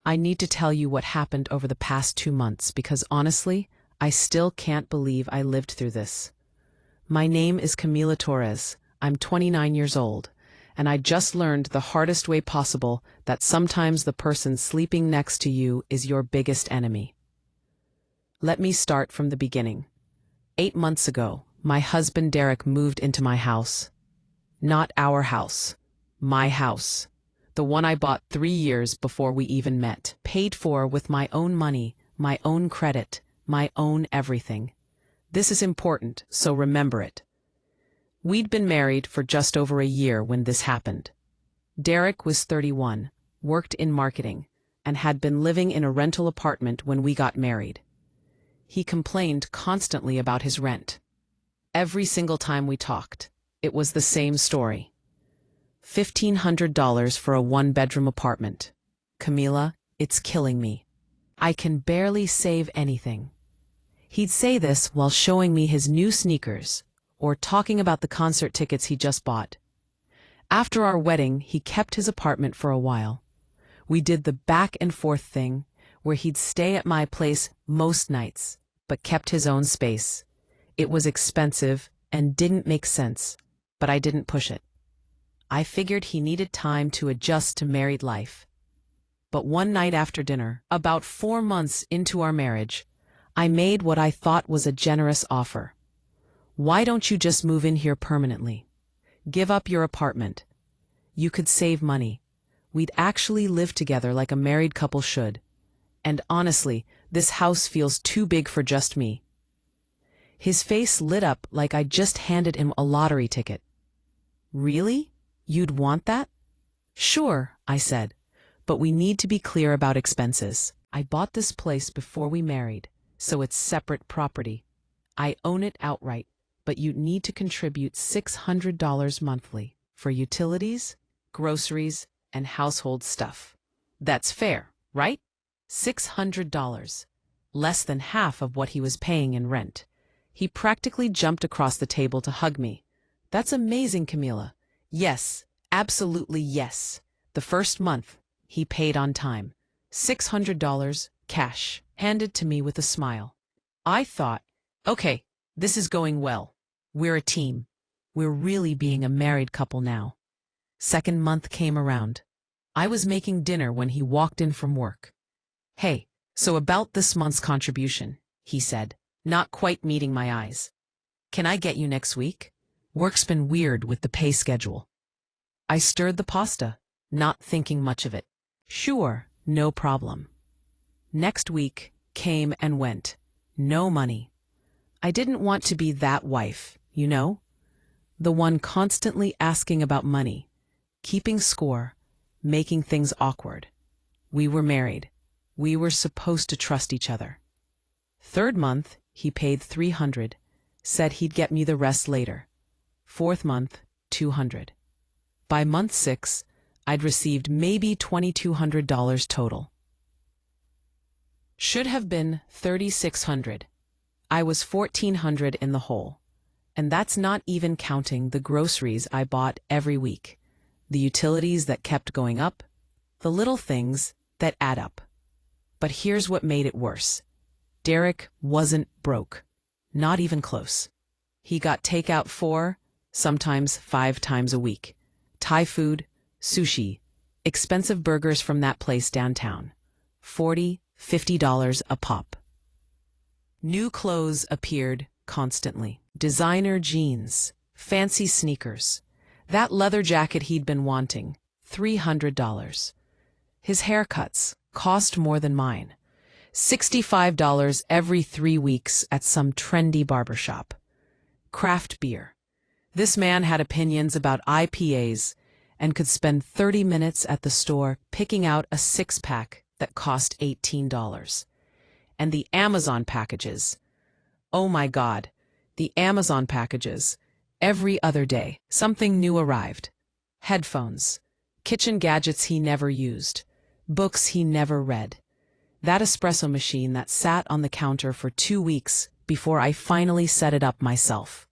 I need to tell you what happened over the past 2 months because honestly, I still can't believe I lived through this. My name is Camila Torres. I'm 29 years old, and I just learned the hardest way possible that sometimes the person sleeping next to you is your biggest enemy. Let me start from the beginning. 8 months ago, my husband Derek moved into my house. Not our house. My house. The one I bought 3 years before we even met. Paid for with my own money, my own credit, my own everything. This is important, so remember it. We'd been married for just over a year when this happened. Derek was 31, worked in marketing, and had been living in a rental apartment when we got married. He complained constantly about his rent. Every single time we talked, it was the same story. $1,500 for a one-bedroom apartment. Camila, it's killing me. I can barely save anything. He'd say this while showing me his new sneakers, or talking about the concert tickets he just bought. After our wedding, he kept his apartment for a while. We did the back and forth thing, where he'd stay at my place most nights, but kept his own space. It was expensive and didn't make sense, but I didn't push it. I figured he needed time to adjust to married life. But one night after dinner, about 4 months into our marriage, I made what I thought was a generous offer. Why don't you just move in here permanently? Give up your apartment. You could save money. We'd actually live together like a married couple should. And honestly, this house feels too big for just me. His face lit up like I just handed him a lottery ticket. Really? You'd want that? Sure, I said, but we need to be clear about expenses. I bought this place before we married, so it's separate property. I own it outright, but you'd need to contribute $600 monthly for utilities, groceries, and household stuff. That's fair, right? $600. Less than half of what he was paying in rent. He practically jumped across the table to hug me. That's amazing, Camila. Yes, absolutely yes. The first month, he paid on time. $600, cash, handed to me with a smile. I thought, okay, this is going well. We're a team. We're really being a married couple now. Second month came around. I was making dinner when he walked in from work. Hey, so about this month's contribution, he said, not quite meeting my eyes. Can I get you next week? Work's been weird with the pay schedule. I stirred the pasta, not thinking much of it. Sure, no problem. Next week came and went. No money. I didn't want to be that wife, you know? The one constantly asking about money, keeping score, making things awkward. We were married. We were supposed to trust each other. Third month, he paid $300, said he'd get me the rest later. Fourth month, $200. By month 6, I'd received maybe $2,200 total. Should have been $3,600. I was $1,400 in the hole. And that's not even counting the groceries I bought every week, the utilities that kept going up, the little things that add up. But here's what made it worse. Derek wasn't broke. Not even close. He got takeout 4, sometimes 5 times a week. Thai food, sushi, expensive burgers from that place downtown. $40, $50 a pop. New clothes appeared constantly. Designer jeans, fancy sneakers. That leather jacket he'd been wanting, $300. His haircuts cost more than mine. $65 every 3 weeks at some trendy barbershop. Craft beer. This man had opinions about IPAs and could spend 30 minutes at the store picking out a 6-pack that cost $18. And the Amazon packages. Oh my God, the Amazon packages. Every other day, something new arrived. Headphones, kitchen gadgets he never used, books he never read. That espresso machine that sat on the counter for 2 weeks before I finally set it up myself.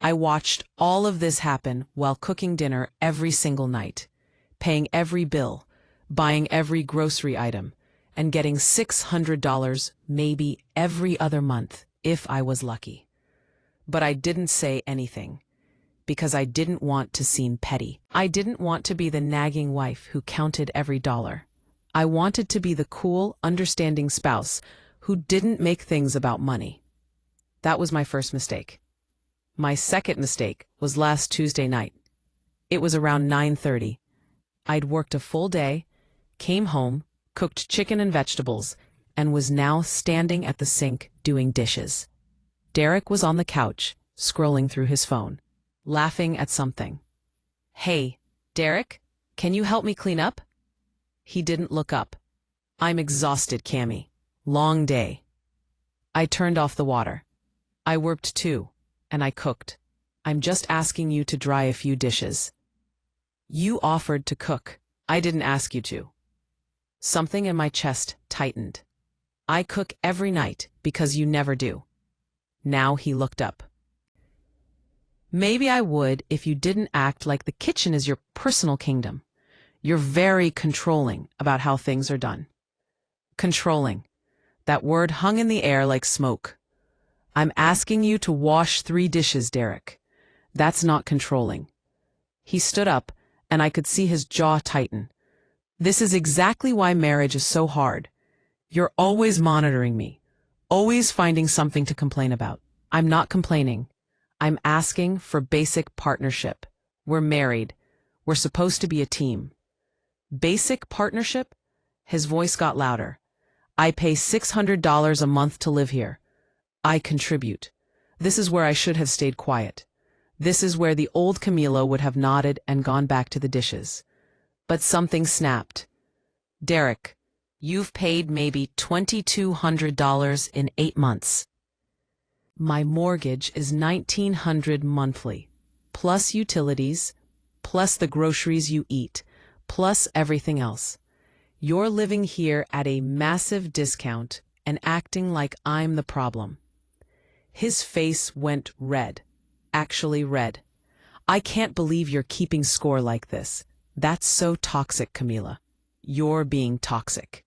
I watched all of this happen while cooking dinner every single night, paying every bill, buying every grocery item, and getting $600 maybe every other month if I was lucky. But I didn't say anything because I didn't want to seem petty. I didn't want to be the nagging wife who counted every dollar. I wanted to be the cool, understanding spouse who didn't make things about money. That was my first mistake. My second mistake was last Tuesday night. It was around 9:30. I'd worked a full day, came home, cooked chicken and vegetables, and was now standing at the sink doing dishes. Derek was on the couch, scrolling through his phone, laughing at something. "Hey, Derek, can you help me clean up?" He didn't look up. "I'm exhausted, Cammy. Long day." I turned off the water. "I worked too, and I cooked. I'm just asking you to dry a few dishes." "You offered to cook. I didn't ask you to." Something in my chest tightened. "I cook every night because you never do." Now he looked up. "Maybe I would if you didn't act like the kitchen is your personal kingdom. You're very controlling about how things are done." Controlling. That word hung in the air like smoke. "I'm asking you to wash 3 dishes, Derek. That's not controlling." He stood up, and I could see his jaw tighten. "This is exactly why marriage is so hard. You're always monitoring me, always finding something to complain about." "I'm not complaining. I'm asking for basic partnership. We're married. We're supposed to be a team." "Basic partnership?" His voice got louder. "I pay $600 a month to live here. I contribute. This is where I should have stayed quiet. This is where the old Camila would have nodded and gone back to the dishes." But something snapped. "Derek, you've paid maybe $2,200 in 8 months. My mortgage is $1,900 monthly, plus utilities, plus the groceries you eat, plus everything else. You're living here at a massive discount and acting like I'm the problem." His face went red, actually red. "I can't believe you're keeping score like this. That's so toxic, Camila. You're being toxic."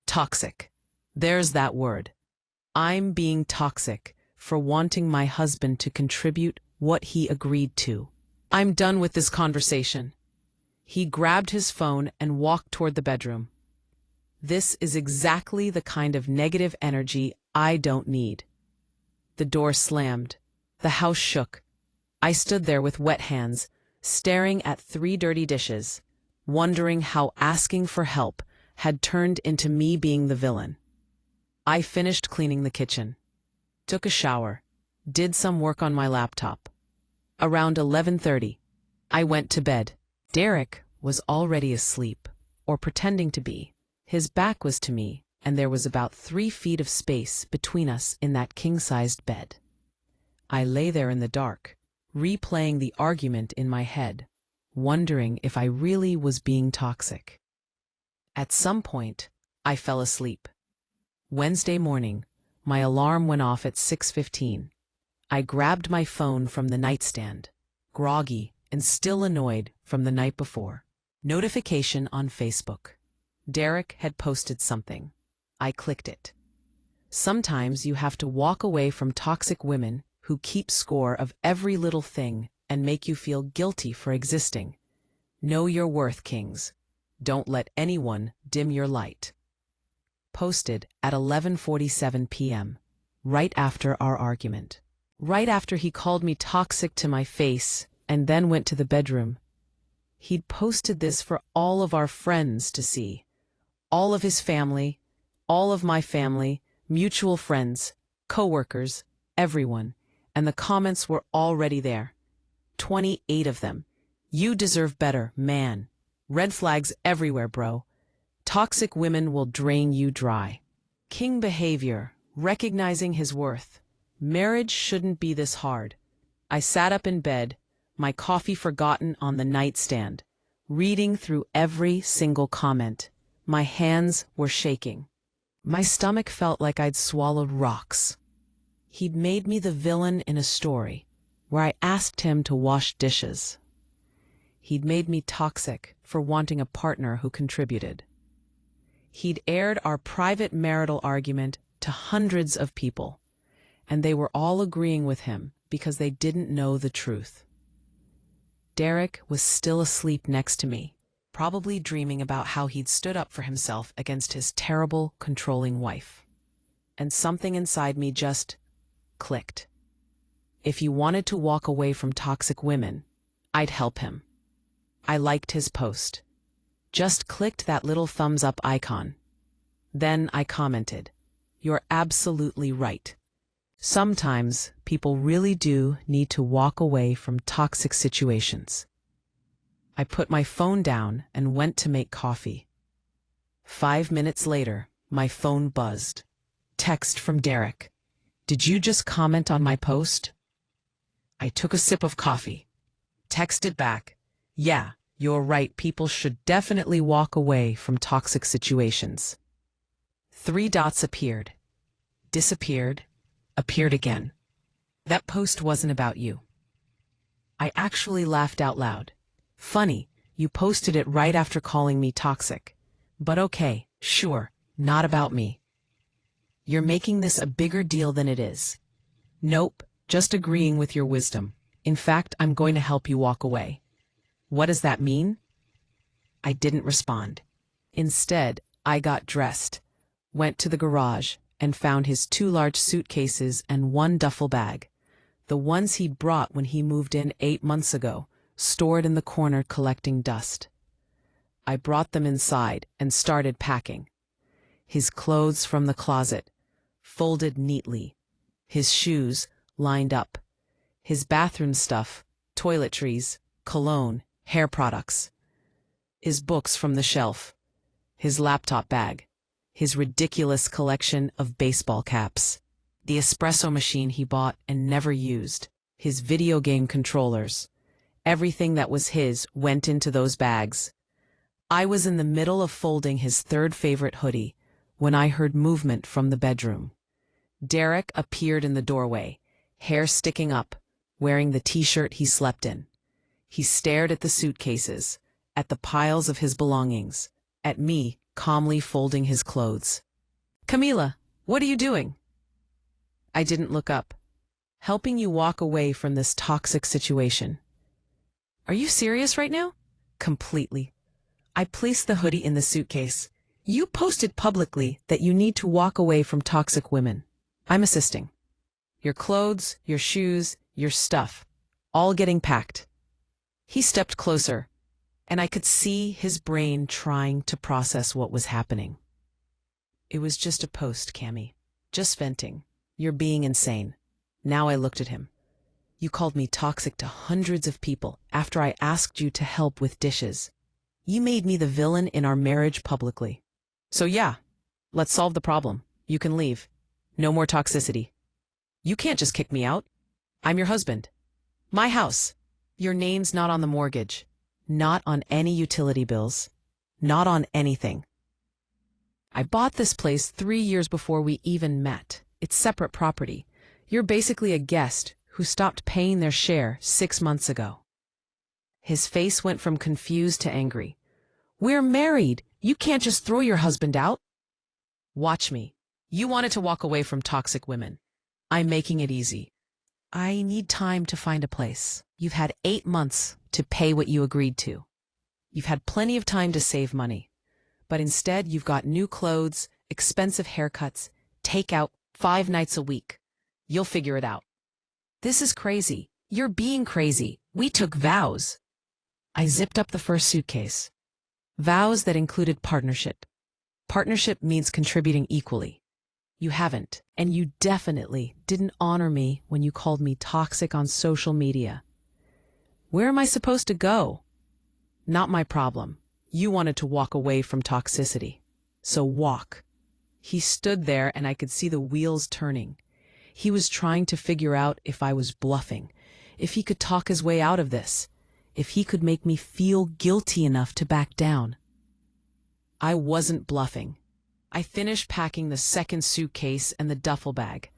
Toxic. There's that word. I'm being toxic for wanting my husband to contribute what he agreed to. "I'm done with this conversation." He grabbed his phone and walked toward the bedroom. This is exactly the kind of negative energy I don't need. The door slammed. The house shook. I stood there with wet hands, staring at 3 dirty dishes, wondering how asking for help had turned into me being the villain. I finished cleaning the kitchen, took a shower, did some work on my laptop. Around 11:30, I went to bed. Derek was already asleep, or pretending to be. His back was to me, and there was about 3 feet of space between us in that king-sized bed. I lay there in the dark, replaying the argument in my head, wondering if I really was being toxic. At some point, I fell asleep. Wednesday morning, my alarm went off at 6:15. I grabbed my phone from the nightstand, groggy and still annoyed from the night before. Notification on Facebook. Derek had posted something. I clicked it. Sometimes you have to walk away from toxic women who keep score of every little thing and make you feel guilty for existing. Know your worth, kings. Don't let anyone dim your light. Posted at 11:47 p.m., right after our argument. Right after he called me toxic to my face and then went to the bedroom. He'd posted this for all of our friends to see. All of his family, all of my family, mutual friends, coworkers, everyone. And the comments were already there. 28 of them. "You deserve better, man." Red flags everywhere, bro. Toxic women will drain you dry. King behavior, recognizing his worth. Marriage shouldn't be this hard. I sat up in bed, my coffee forgotten on the nightstand, reading through every single comment. My hands were shaking. My stomach felt like I'd swallowed rocks. He'd made me the villain in a story where I asked him to wash dishes. He'd made me toxic for wanting a partner who contributed. He'd aired our private marital argument to hundreds of people, and they were all agreeing with him because they didn't know the truth. Derek was still asleep next to me, probably dreaming about how he'd stood up for himself against his terrible, controlling wife. And something inside me just clicked. If he wanted to walk away from toxic women, I'd help him. I liked his post. Just clicked that little thumbs up icon. Then I commented, "You're absolutely right. Sometimes people really do need to walk away from toxic situations." I put my phone down and went to make coffee. 5 minutes later, my phone buzzed. Text from Derek. "Did you just comment on my post?" I took a sip of coffee. Texted back, "Yeah, you're right. People should definitely walk away from toxic situations." 3 dots appeared, disappeared, appeared again. "That post wasn't about you." I actually laughed out loud. "Funny, you posted it right after calling me toxic. But okay, sure, not about me." "You're making this a bigger deal than it is." "Nope, just agreeing with your wisdom. In fact, I'm going to help you walk away." "What does that mean?" I didn't respond. Instead, I got dressed, went to the garage, and found his 2 large suitcases and 1 duffel bag, the ones he'd brought when he moved in 8 months ago, stored in the corner collecting dust. I brought them inside and started packing. His clothes from the closet, folded neatly. His shoes, lined up. His bathroom stuff, toiletries, cologne, hair products. His books from the shelf. His laptop bag. His ridiculous collection of baseball caps. The espresso machine he bought and never used. His video game controllers. Everything that was his went into those bags. I was in the middle of folding his 3rd favorite hoodie when I heard movement from the bedroom. Derek appeared in the doorway, hair sticking up, wearing the t-shirt he slept in. He stared at the suitcases, at the piles of his belongings, at me calmly folding his clothes. "Camila, what are you doing?" I didn't look up. "Helping you walk away from this toxic situation." "Are you serious right now?" "Completely." I placed the hoodie in the suitcase. "You posted publicly that you need to walk away from toxic women. I'm assisting. Your clothes, your shoes, your stuff, all getting packed." He stepped closer, and I could see his brain trying to process what was happening. "It was just a post, Cammy. Just venting. You're being insane." Now I looked at him. "You called me toxic to hundreds of people after I asked you to help with dishes. You made me the villain in our marriage publicly. So yeah, let's solve the problem. You can leave. No more toxicity. You can't just kick me out. I'm your husband. My house. Your name's not on the mortgage. Not on any utility bills. Not on anything. I bought this place 3 years before we even met. It's separate property. You're basically a guest who stopped paying their share 6 months ago." His face went from confused to angry. "We're married. You can't just throw your husband out." "Watch me. You wanted to walk away from toxic women. I'm making it easy. I need time to find a place. You've had 8 months to pay what you agreed to. You've had plenty of time to save money. But instead, you've got new clothes, expensive haircuts, takeout 5 nights a week. You'll figure it out." "This is crazy. You're being crazy. We took vows." I zipped up the first suitcase. Vows that included partnership. Partnership means contributing equally. You haven't, and you definitely didn't honor me when you called me toxic on social media. Where am I supposed to go? Not my problem. You wanted to walk away from toxicity. So walk. He stood there and I could see the wheels turning. He was trying to figure out if I was bluffing, if he could talk his way out of this, if he could make me feel guilty enough to back down. I wasn't bluffing. I finished packing the second suitcase and the duffel bag,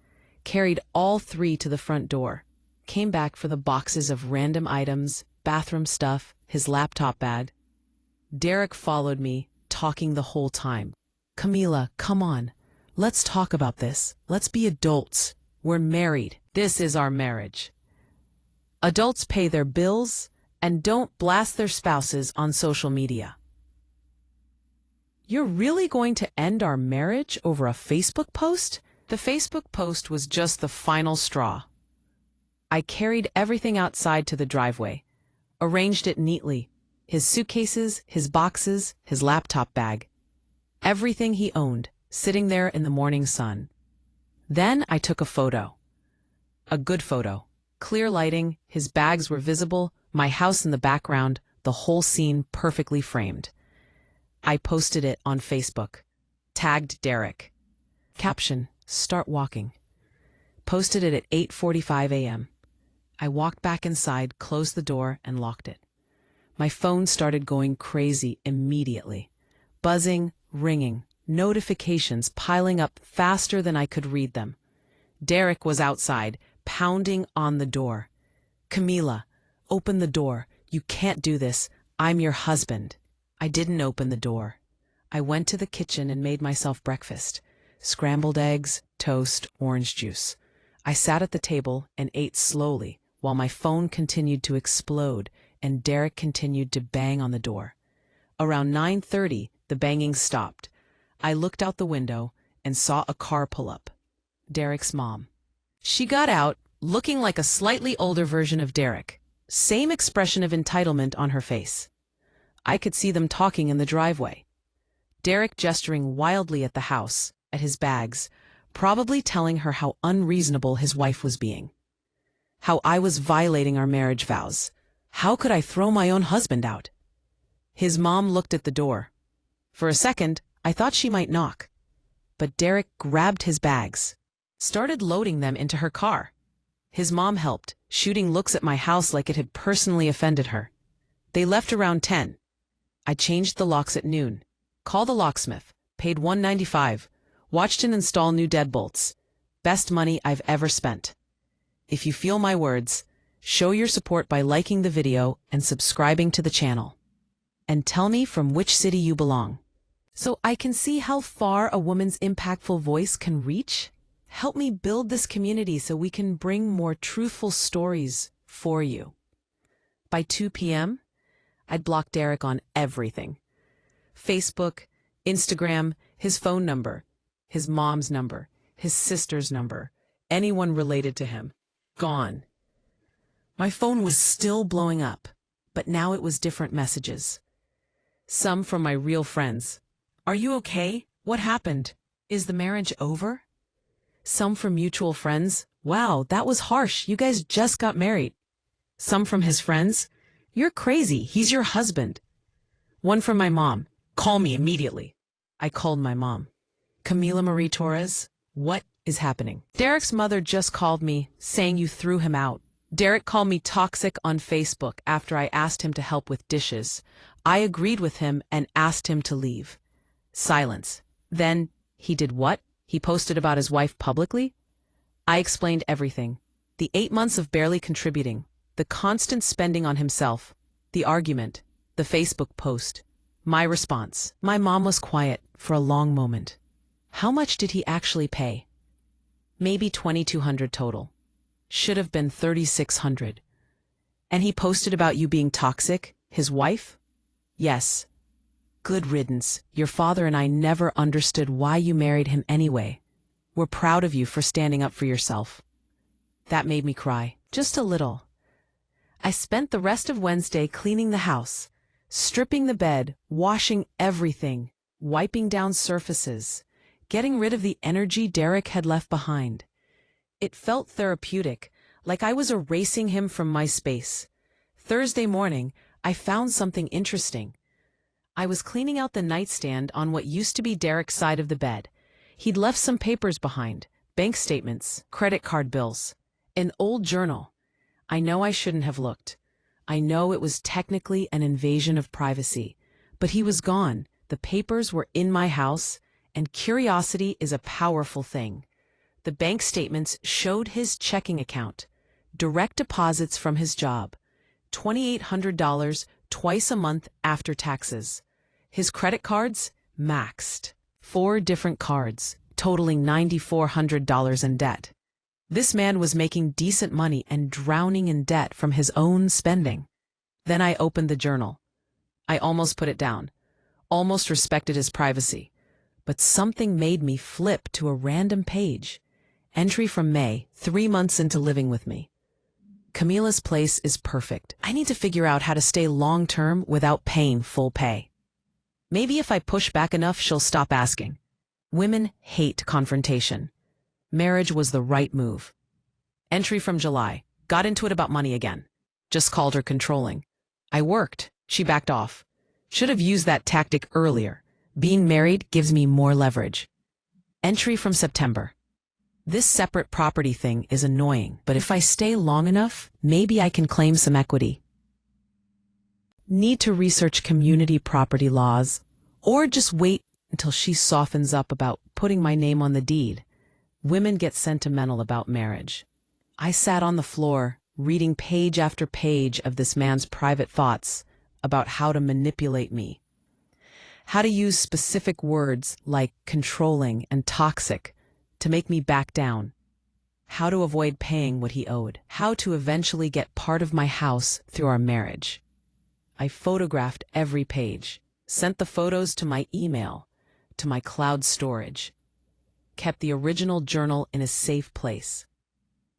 carried all 3 to the front door, came back for the boxes of random items, bathroom stuff, his laptop bag. Derek followed me, talking the whole time. Camila, come on. Let's talk about this. Let's be adults. We're married. This is our marriage. Adults pay their bills and don't blast their spouses on social media. You're really going to end our marriage over a Facebook post? The Facebook post was just the final straw. I carried everything outside to the driveway, arranged it neatly, his suitcases, his boxes, his laptop bag, everything he owned, sitting there in the morning sun. Then I took a photo. A good photo. Clear lighting, his bags were visible, my house in the background, the whole scene perfectly framed. I posted it on Facebook. Tagged Derek. Caption, start walking. Posted it at 8:45 a.m. I walked back inside, closed the door, and locked it. My phone started going crazy immediately. Buzzing, ringing, notifications piling up faster than I could read them. Derek was outside, pounding on the door. Camila, open the door. You can't do this. I'm your husband. I didn't open the door. I went to the kitchen and made myself breakfast. Scrambled eggs, toast, orange juice. I sat at the table and ate slowly while my phone continued to explode and Derek continued to bang on the door. Around 9:30, the banging stopped. I looked out the window and saw a car pull up. Derek's mom. She got out, looking like a slightly older version of Derek. Same expression of entitlement on her face. I could see them talking in the driveway. Derek gesturing wildly at the house, at his bags, probably telling her how unreasonable his wife was being. How I was violating our marriage vows. How could I throw my own husband out? His mom looked at the door. For a second, I thought she might knock. But Derek grabbed his bags, started loading them into her car. His mom helped, shooting looks at my house like it had personally offended her. They left around 10. I changed the locks at noon. Called the locksmith, paid $195, watched him install new deadbolts. Best money I've ever spent. If you feel my words, show your support by liking the video and subscribing to the channel. And tell me from which city you belong, so I can see how far a woman's impactful voice can reach. Help me build this community so we can bring more truthful stories for you. By 2 p.m., I'd blocked Derek on everything. Facebook, Instagram, his phone number, his mom's number, his sister's number, anyone related to him. Gone. My phone was still blowing up, but now it was different messages. Some from my real friends. Are you okay? What happened? Is the marriage over? Some from mutual friends. Wow, that was harsh. You guys just got married. Some from his friends. You're crazy. He's your husband. One from my mom. Call me immediately. I called my mom. Camila Marie Torres, what is happening? Derek's mother just called me, saying you threw him out. Derek called me toxic on Facebook after I asked him to help with dishes. I agreed with him and asked him to leave. Silence. Then, he did what? He posted about his wife publicly? I explained everything. The 8 months of barely contributing, the constant spending on himself, the argument, the Facebook post. My response. My mom was quiet for a long moment. How much did he actually pay? Maybe $2,200 total. Should have been $3,600. And he posted about you being toxic, his wife? Yes. Good riddance. Your father and I never understood why you married him anyway. We're proud of you for standing up for yourself. That made me cry. Just a little. I spent the rest of Wednesday cleaning the house, stripping the bed, washing everything, wiping down surfaces, getting rid of the energy Derek had left behind. It felt therapeutic, like I was erasing him from my space. Thursday morning, I found something interesting. I was cleaning out the nightstand on what used to be Derek's side of the bed. He'd left some papers behind, bank statements, credit card bills, an old journal. I know I shouldn't have looked. I know it was technically an invasion of privacy, but he was gone. The papers were in my house, and curiosity is a powerful thing. The bank statements showed his checking account, direct deposits from his job, $2,800 twice a month after taxes. His credit cards maxed. 4 different cards, totaling $9,400 in debt. This man was making decent money and drowning in debt from his own spending. Then I opened the journal. I almost put it down, almost respected his privacy. But something made me flip to a random page. Entry from May, 3 months into living with me. Camila's place is perfect. I need to figure out how to stay long-term without paying full pay. Maybe if I push back enough, she'll stop asking. Women hate confrontation. Marriage was the right move. Entry from July. Got into it about money again. Just called her controlling. I worked. She backed off. Should have used that tactic earlier. Being married gives me more leverage. Entry from September. This separate property thing is annoying, but if I stay long enough, maybe I can claim some equity. Need to research community property laws, or just wait until she softens up about putting my name on the deed. Women get sentimental about marriage. I sat on the floor, reading page after page of this man's private thoughts about how to manipulate me. How to use specific words like controlling and toxic to make me back down. How to avoid paying what he owed. How to eventually get part of my house through our marriage. I photographed every page, sent the photos to my email, to my cloud storage, kept the original journal in a safe place,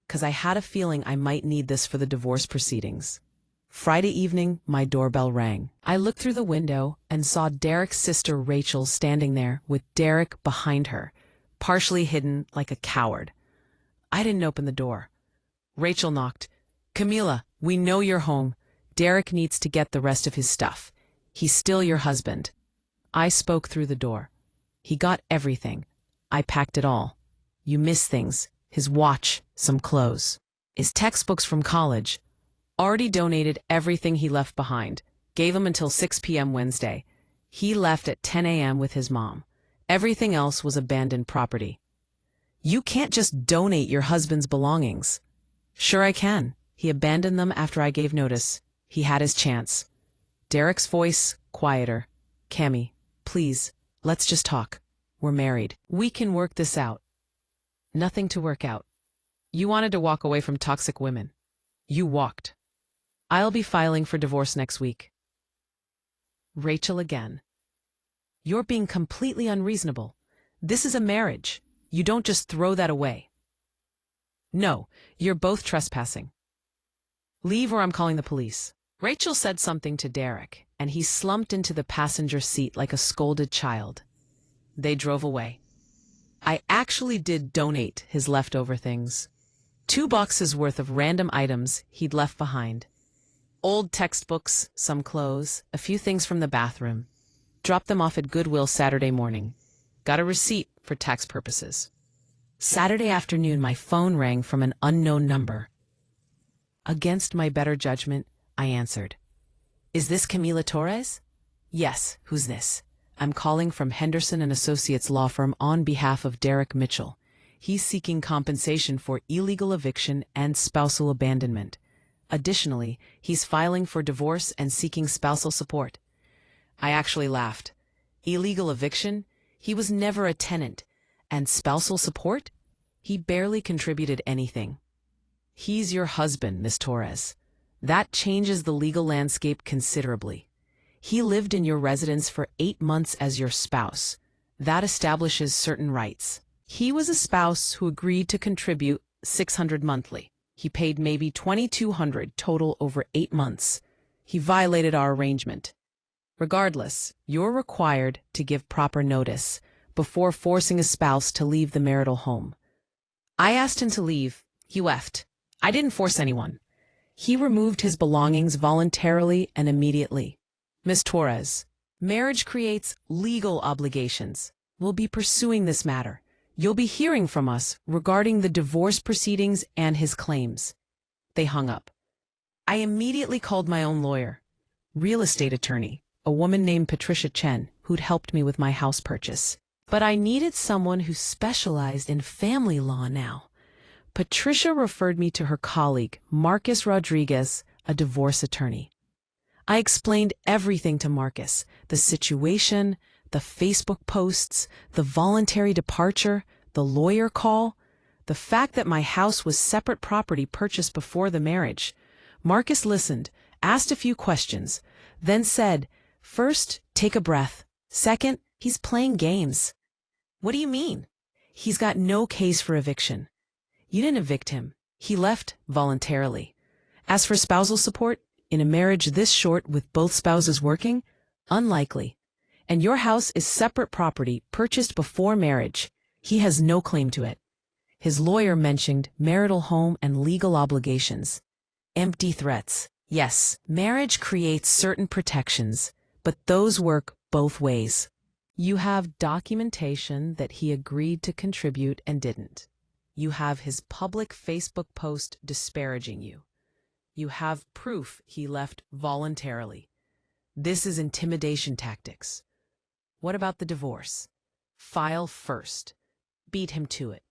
because I had a feeling I might need this for the divorce proceedings. Friday evening, my doorbell rang. I looked through the window and saw Derek's sister Rachel standing there with Derek behind her, partially hidden like a coward. I didn't open the door. Rachel knocked. "Camila, we know you're home. Derek needs to get the rest of his stuff. He's still your husband." I spoke through the door. "He got everything. I packed it all. You miss things. His watch, some clothes. His textbooks from college. Already donated everything he left behind. Gave him until 6 p.m. Wednesday. He left at 10 a.m. with his mom. Everything else was abandoned property." "You can't just donate your husband's belongings." "Sure I can. He abandoned them after I gave notice. He had his chance." Derek's voice, quieter. "Cammy, please, let's just talk. We're married. We can work this out." "Nothing to work out. You wanted to walk away from toxic women. You walked. I'll be filing for divorce next week." Rachel again. "You're being completely unreasonable. This is a marriage. You don't just throw that away." "No, you're both trespassing. Leave or I'm calling the police." Rachel said something to Derek, and he slumped into the passenger seat like a scolded child. They drove away. I actually did donate his leftover things. 2 boxes worth of random items he'd left behind. Old textbooks, some clothes, a few things from the bathroom. Dropped them off at Goodwill Saturday morning. Got a receipt for tax purposes. Saturday afternoon, my phone rang from an unknown number. Against my better judgment, I answered. "Is this Camila Torres?" "Yes, who's this?" "I'm calling from Henderson & Associates law firm on behalf of Derek Mitchell. He's seeking compensation for illegal eviction and spousal abandonment. Additionally, he's filing for divorce and seeking spousal support." I actually laughed. Illegal eviction? He was never a tenant. And spousal support? He barely contributed anything. "He's your husband, Miss Torres. That changes the legal landscape considerably. He lived in your residence for 8 months as your spouse. That establishes certain rights. He was a spouse who agreed to contribute $600 monthly. He paid maybe $2,200 total over 8 months. He violated our arrangement. Regardless, you're required to give proper notice before forcing a spouse to leave the marital home." I asked him to leave. He left. I didn't force anyone. He removed his belongings voluntarily and immediately. "Miss Torres, marriage creates legal obligations. We'll be pursuing this matter. You'll be hearing from us regarding the divorce proceedings and his claims." They hung up. I immediately called my own lawyer, real estate attorney, a woman named Patricia Chen, who'd helped me with my house purchase. But I needed someone who specialized in family law now. Patricia referred me to her colleague, Marcus Rodriguez, a divorce attorney. I explained everything to Marcus, the situation, The Facebook posts, the voluntary departure, the lawyer call, the fact that my house was separate property purchased before the marriage. Marcus listened, asked a few questions, then said, "First, take a breath. Second, he's playing games." "What do you mean?" "He's got no case for eviction. You didn't evict him. He left voluntarily. As for spousal support, in a marriage this short with both spouses working, unlikely. And your house is separate property purchased before marriage. He has no claim to it." His lawyer mentioned marital home and legal obligations. Empty threats. Yes, marriage creates certain protections, but those work both ways. You have documentation that he agreed to contribute and didn't. You have his public Facebook post disparaging you. You have proof he left voluntarily. This is intimidation tactics. What about the divorce? File first. Beat him to it.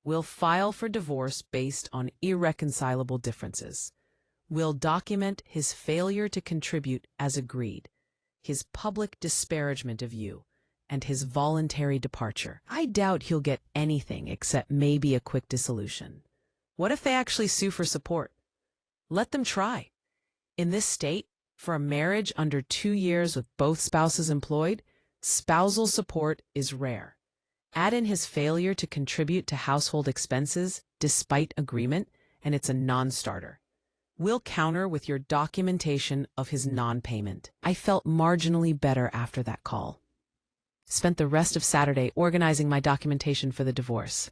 We'll file for divorce based on irreconcilable differences. We'll document his failure to contribute as agreed, his public disparagement of you, and his voluntary departure. I doubt he'll get anything except maybe a quick dissolution. What if they actually sue for support? Let them try. In this state, for a marriage under 2 years with both spouses employed, spousal support is rare. Add in his failure to contribute to household expenses despite agreement, and it's a non-starter. We'll counter with your documentation of his non-payment. I felt marginally better after that call. Spent the rest of Saturday organizing my documentation for the divorce.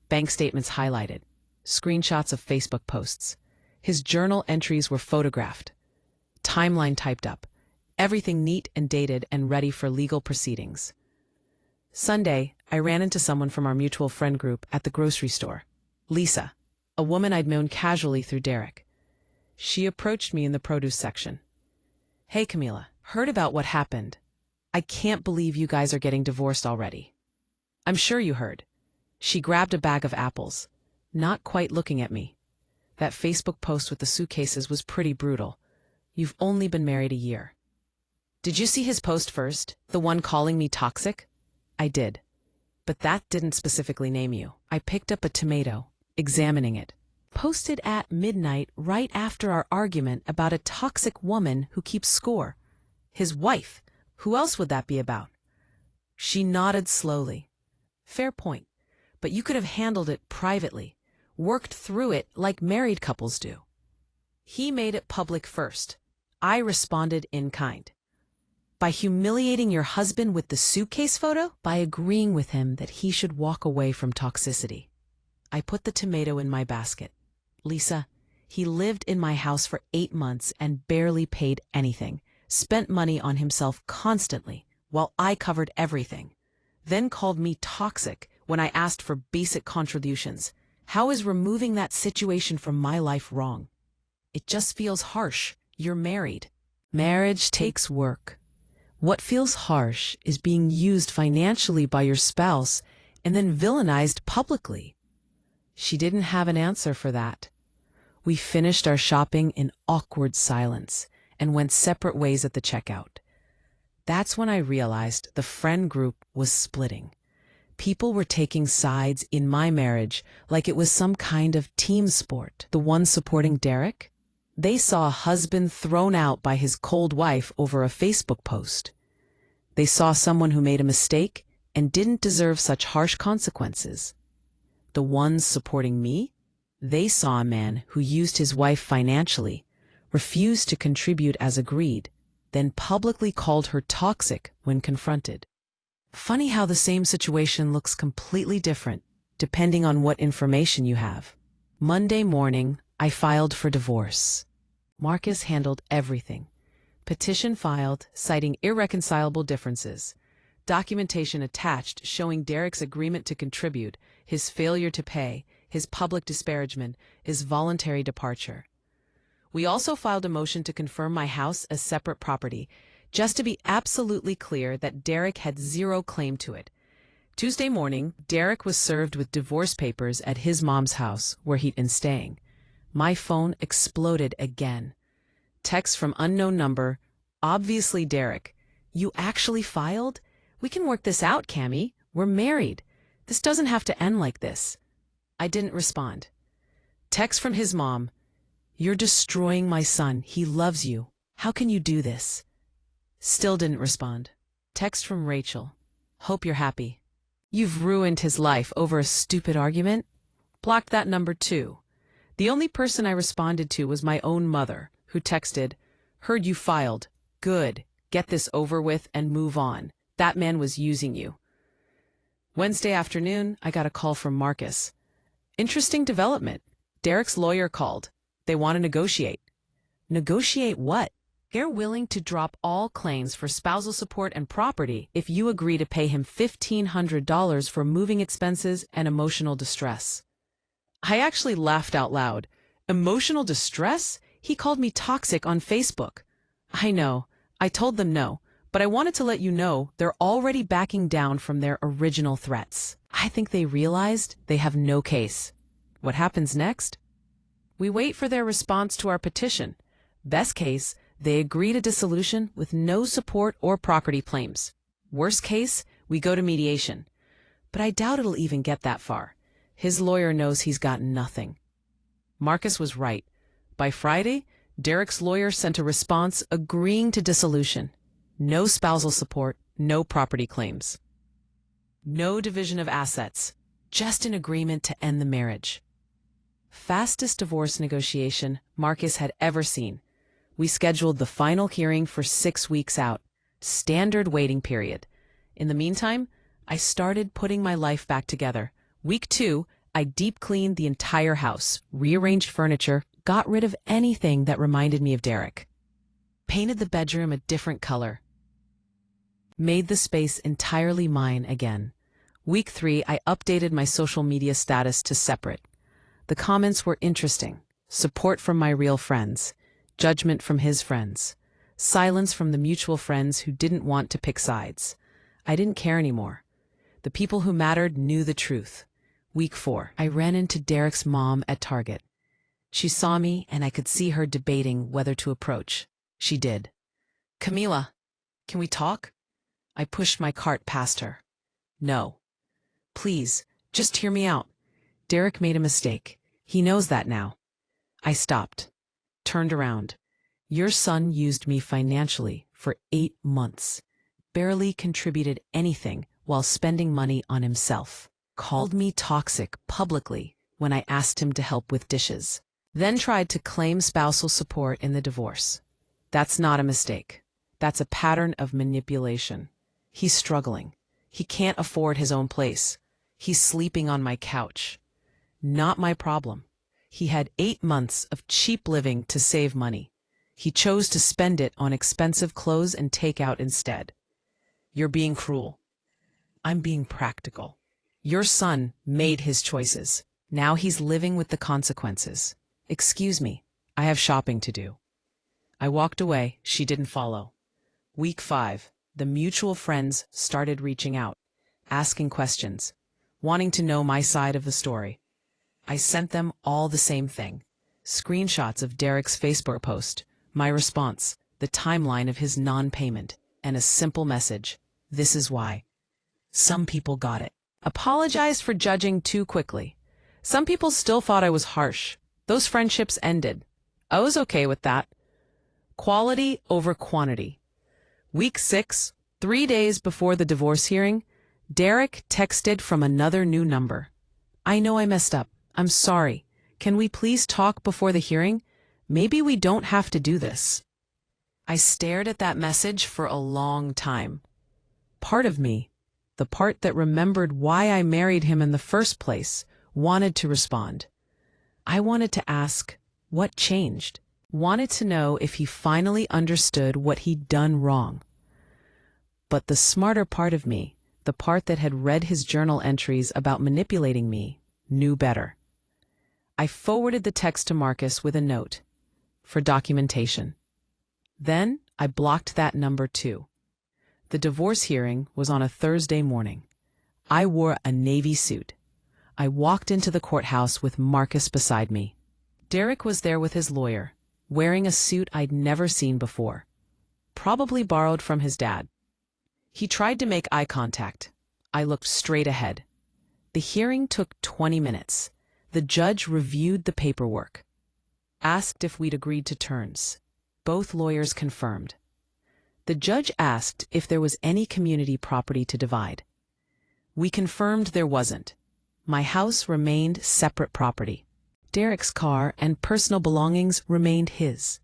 Bank statements highlighted. Screenshots of Facebook posts. His journal entries were photographed. Timeline typed up. Everything neat and dated and ready for legal proceedings. Sunday, I ran into someone from our mutual friend group at the grocery store. Lisa, a woman I'd known casually through Derek. She approached me in the produce section. "Hey, Camila, heard about what happened. I can't believe you guys are getting divorced already." "I'm sure you heard." She grabbed a bag of apples, not quite looking at me. "That Facebook post with the suitcases was pretty brutal. You've only been married a year." "Did you see his post first, the one calling me toxic?" "I did. But that didn't specifically name you." I picked up a tomato, examining it. "Posted at midnight right after our argument about a toxic woman who keeps score. His wife. Who else would that be about?" She nodded slowly. "Fair point. But you could have handled it privately, worked through it like married couples do." "He made it public first. I responded in kind." "By humiliating your husband with the suitcase photo?" "By agreeing with him that he should walk away from toxicity." I put the tomato in my basket. "Lisa, he lived in my house for 8 months and barely paid anything, spent money on himself constantly, while I covered everything. Then called me toxic when I asked for basic contributions. How is removing that situation from my life wrong? It just feels harsh. You're married." Marriage takes work. What feels harsh is being used financially by your spouse and then villainized publicly. She didn't have an answer for that. We finished our shopping in awkward silence and went separate ways at the checkout. That's when I realized the friend group was splitting. People were taking sides in my marriage like it was some kind of team sport. The ones supporting Derek? They saw a husband thrown out by his cold wife over a Facebook post. They saw someone who made a mistake and didn't deserve such harsh consequences. The ones supporting me? They saw a man who used his wife financially, refused to contribute as agreed, then publicly called her toxic when confronted. Funny how the same situation looks completely different, depending on what information you have. Monday morning, I filed for divorce. Marcus handled everything. Petition filed, citing irreconcilable differences. Documentation attached showing Derek's agreement to contribute, his failure to pay, his public disparagement, his voluntary departure. We also filed a motion to confirm my house as separate property, just to be absolutely clear that Derek had zero claim to it. Tuesday morning, Derek was served with divorce papers at his mom's house, where he'd been staying. My phone exploded again. Text from unknown number, obviously Derek. "You actually filed? We can work this out, Cammy. We're married. This doesn't have to end like this. I didn't respond. Text from his mom. You're destroying my son. He loves you. How can you do this? Still didn't respond. Text from Rachel. Hope you're happy. You've ruined his life over a stupid argument? Blocked that number too. The only person I responded to was my own mother, who texted, Heard you filed. Good. Get this over with and move on. That man was using you. Wednesday afternoon, I got a call from Marcus. Interesting development. Derek's lawyer called. They want to negotiate. Negotiate what? They're willing to drop all claims for spousal support and property if you agree to pay him $1,500 for moving expenses and emotional distress. I actually laughed out loud. Emotional distress? He called me toxic on Facebook. I know. I told them no, but I wanted to let you know they're already backing down from their original threats. I think they realized they have no case. What happens next? We wait for their response to our petition. Best case, they agree to dissolution with no support or property claims. Worst case, we go to mediation. But I doubt it'll even get that far. His lawyer knows he's got nothing. Marcus was right. By Friday, Derek's lawyer sent a response agreeing to dissolution. No spousal support, no property claims. No division of assets, just an agreement to end the marriage. Fastest divorce negotiation Marcus had ever seen. We scheduled the final hearing for 6 weeks out. Standard waiting period. In the meantime, I started putting my life back together. Week 2, I deep cleaned the entire house, rearranged furniture, got rid of anything that reminded me of Derek. Painted the bedroom a different color. Made the space entirely mine again. Week 3, I updated my social media status to separate. The comments were interesting. Support from my real friends. Judgment from his friends. Silence from the mutual friends who didn't want to pick sides. I didn't care anymore. The people who mattered knew the truth. Week 4, I ran into Derek's mom at Target. She saw me and I could see her debating whether to approach. She did. Camila, can we talk? I pushed my cart past her. No. Please, just hear me out. Derek made a mistake. He knows that now. I stopped. Turned around. Your son used me financially for 8 months. Barely contributed anything while spending money on himself. Called me toxic publicly when I asked him to help with dishes. Then tried to claim spousal support in the divorce. That's not a mistake. That's a pattern of manipulation. He's struggling. He can't afford his own place. He's sleeping on my couch. Not my problem. He had 8 months of cheap living to save money. He chose to spend it on expensive clothes and takeout instead. You're being cruel. I'm being practical. Your son made his choices. Now he's living with the consequences. Excuse me, I have shopping to do. I walked away. She didn't follow. Week 5, the mutual friends started reaching out, asking questions, wanting to know my side of the story. I sent them all the same thing. Screenshots of Derek's Facebook post, my response, the timeline of his non-payment, and a simple message. This is why. Some people got it. Apologized for judging too quickly. Some people still thought I was harsh. Those friendships ended. I was okay with that. Quality over quantity. Week 6, 3 days before the divorce hearing, Derek texted from another new number. I know I messed up. I'm sorry. Can we please talk before the hearing? Maybe we don't have to do this. I stared at that message for a long time. Part of me, the part that remembered why I married him in the first place, wanted to respond. I wanted to ask, what changed? Wanted to know if he finally understood what he'd done wrong. But the smarter part of me, the part that had read his journal entries about manipulating me, knew better. I forwarded the text to Marcus with a note for documentation. Then I blocked that number too. The divorce hearing was on a Thursday morning. I wore a navy suit. I walked into the courthouse with Marcus beside me. Derek was there with his lawyer, wearing a suit I'd never seen before, probably borrowed from his dad. He tried to make eye contact. I looked straight ahead. The hearing took 20 minutes. The judge reviewed the paperwork, asked if we'd agreed to terms. Both lawyers confirmed. The judge asked if there was any community property to divide. We confirmed there wasn't. My house remained separate property. Derek's car and personal belongings remained his.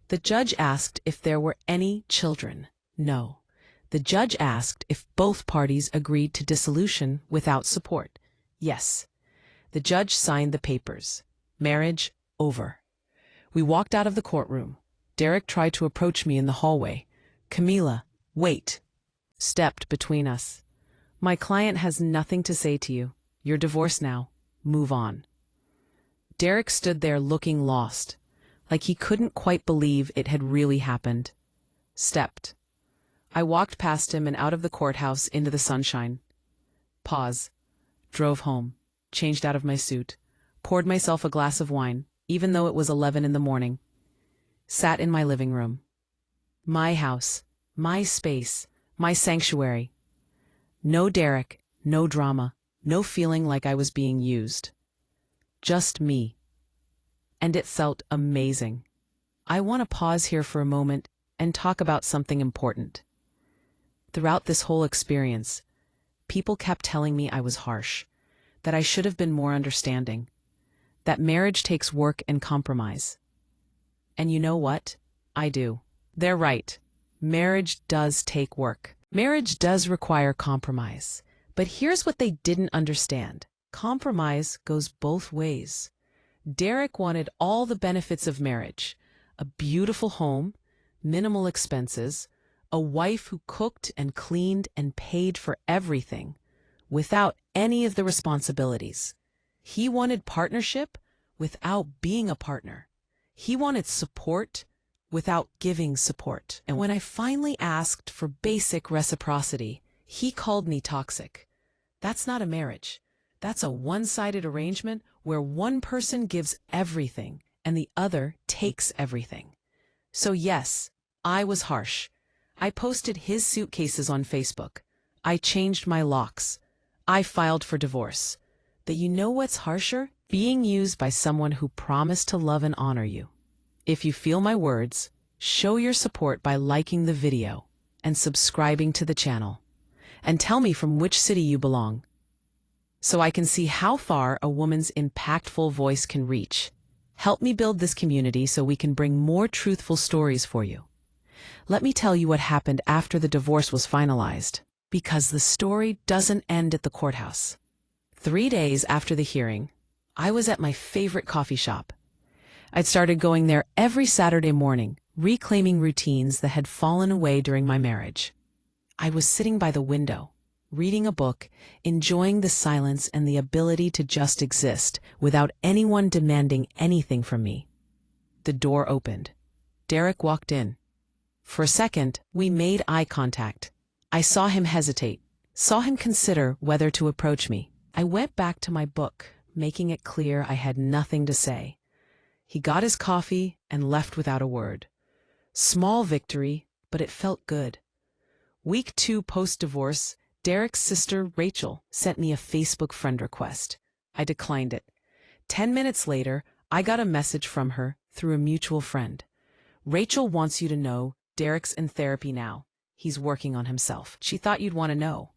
The judge asked if there were any children. No. The judge asked if both parties agreed to dissolution without support. Yes. The judge signed the papers. Marriage over. We walked out of the courtroom. Derek tried to approach me in the hallway. "Camila, wait." Stepped between us. "My client has nothing to say to you. You're divorced now. Move on." Derek stood there looking lost, like he couldn't quite believe it had really happened. Stepped. I walked past him and out of the courthouse into the sunshine. Pause. Drove home. Changed out of my suit. Poured myself a glass of wine, even though it was 11 in the morning. Sat in my living room. My house. My space. My sanctuary. No Derek. No drama. No feeling like I was being used. Just me. And it felt amazing. I want to pause here for a moment and talk about something important. Throughout this whole experience, people kept telling me I was harsh, that I should have been more understanding, that marriage takes work and compromise. And you know what? I do. They're right. Marriage does take work. Marriage does require compromise. But here's what they didn't understand. Compromise goes both ways. Derek wanted all the benefits of marriage: a beautiful home, minimal expenses, a wife who cooked and cleaned and paid for everything, without any of the responsibilities. He wanted partnership without being a partner. He wanted support without giving support. And when I finally asked for basic reciprocity, he called me toxic. That's not a marriage. That's a one-sided arrangement where one person gives everything and the other takes everything. So yes, I was harsh. I posted his suitcases on Facebook. I changed my locks. I filed for divorce. But you know what's harsher? Being used by someone who promised to love and honor you. If you feel my words, show your support by liking the video and subscribing to the channel. And tell me from which city you belong, so I can see how far a woman's impactful voice can reach. Help me build this community so we can bring more truthful stories for you. Let me tell you what happened after the divorce was finalized, because the story doesn't end at the courthouse. 3 days after the hearing, I was at my favorite coffee shop. I'd started going there every Saturday morning, reclaiming routines that had fallen away during my marriage. I was sitting by the window, reading a book, enjoying the silence and the ability to just exist without anyone demanding anything from me. The door opened. Derek walked in. For a second, we made eye contact. I saw him hesitate, saw him consider whether to approach me. I went back to my book, making it clear I had nothing to say. He got his coffee and left without a word. Small victory, but it felt good. Week 2 post-divorce, Derek's sister, Rachel, sent me a Facebook friend request. I declined it. 10 minutes later, I got a message from her through a mutual friend. "Rachel wants you to know Derek's in therapy now. He's working on himself. She thought you'd want to know."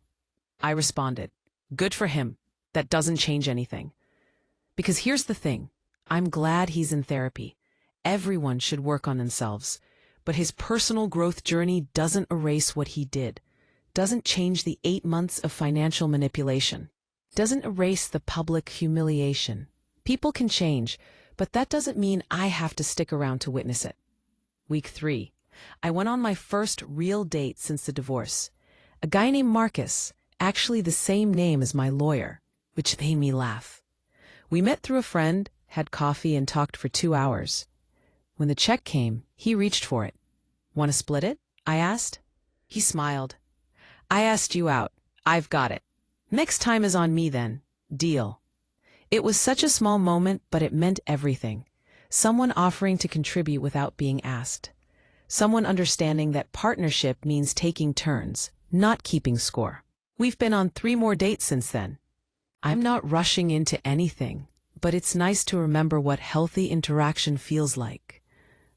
I responded, "Good for him. That doesn't change anything." Because here's the thing. I'm glad he's in therapy. Everyone should work on themselves. But his personal growth journey doesn't erase what he did, doesn't change the 8 months of financial manipulation, doesn't erase the public humiliation. People can change, but that doesn't mean I have to stick around to witness it. Week 3, I went on my first real date since the divorce. A guy named Marcus, actually the same name as my lawyer, which made me laugh. We met through a friend, had coffee, and talked for 2 hours. When the check came, he reached for it. "Want to split it?" I asked. He smiled. "I asked you out. I've got it. Next time is on me then. Deal." It was such a small moment, but it meant everything. Someone offering to contribute without being asked. Someone understanding that partnership means taking turns, not keeping score. We've been on 3 more dates since then. I'm not rushing into anything, but it's nice to remember what healthy interaction feels like.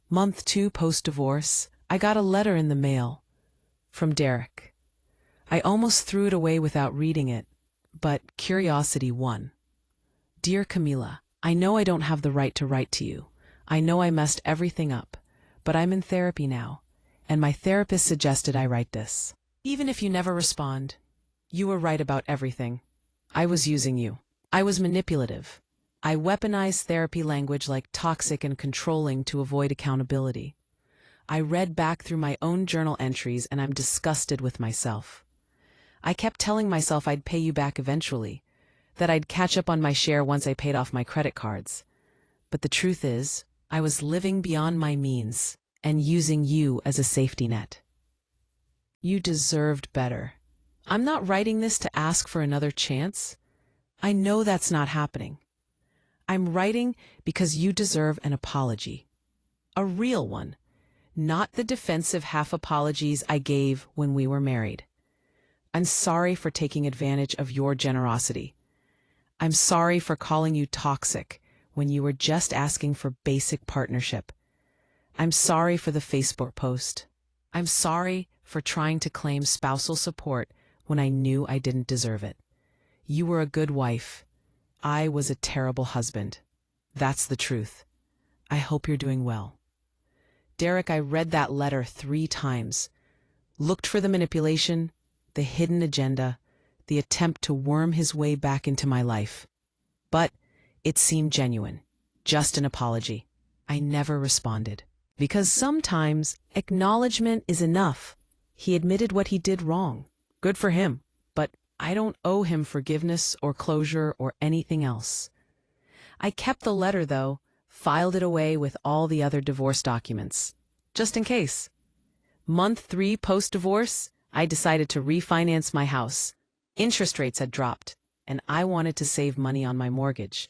Month 2 post-divorce, I got a letter in the mail from Derek. I almost threw it away without reading it, but curiosity won. Dear Camila, I know I don't have the right to write to you. I know I messed everything up, but I'm in therapy now, and my therapist suggested I write this. Even if you never respond, you were right about everything. I was using you. I was manipulative. I weaponized therapy language like toxic and controlling to avoid accountability. I read back through my own journal entries and I'm disgusted with myself. I kept telling myself I'd pay you back eventually, that I'd catch up on my share once I paid off my credit cards. But the truth is, I was living beyond my means and using you as a safety net. You deserved better. I'm not writing this to ask for another chance. I know that's not happening. I'm writing because you deserve an apology. A real one. Not the defensive half apologies I gave when we were married. I'm sorry for taking advantage of your generosity. I'm sorry for calling you toxic when you were just asking for basic partnership. I'm sorry for the Facebook post. I'm sorry for trying to claim spousal support when I knew I didn't deserve it. You were a good wife. I was a terrible husband. That's the truth. I hope you're doing well. Derek, I read that letter 3 times. Looked for the manipulation, the hidden agenda, the attempt to worm his way back into my life. But it seemed genuine. Just an apology. I never responded. Because sometimes acknowledgement is enough. He admitted what he did wrong. Good for him. But I don't owe him forgiveness or closure or anything else. I kept the letter, though, filed it away with all the other divorce documents, just in case. Month 3 post-divorce, I decided to refinance my house. Interest rates had dropped, and I wanted to save money on my mortgage.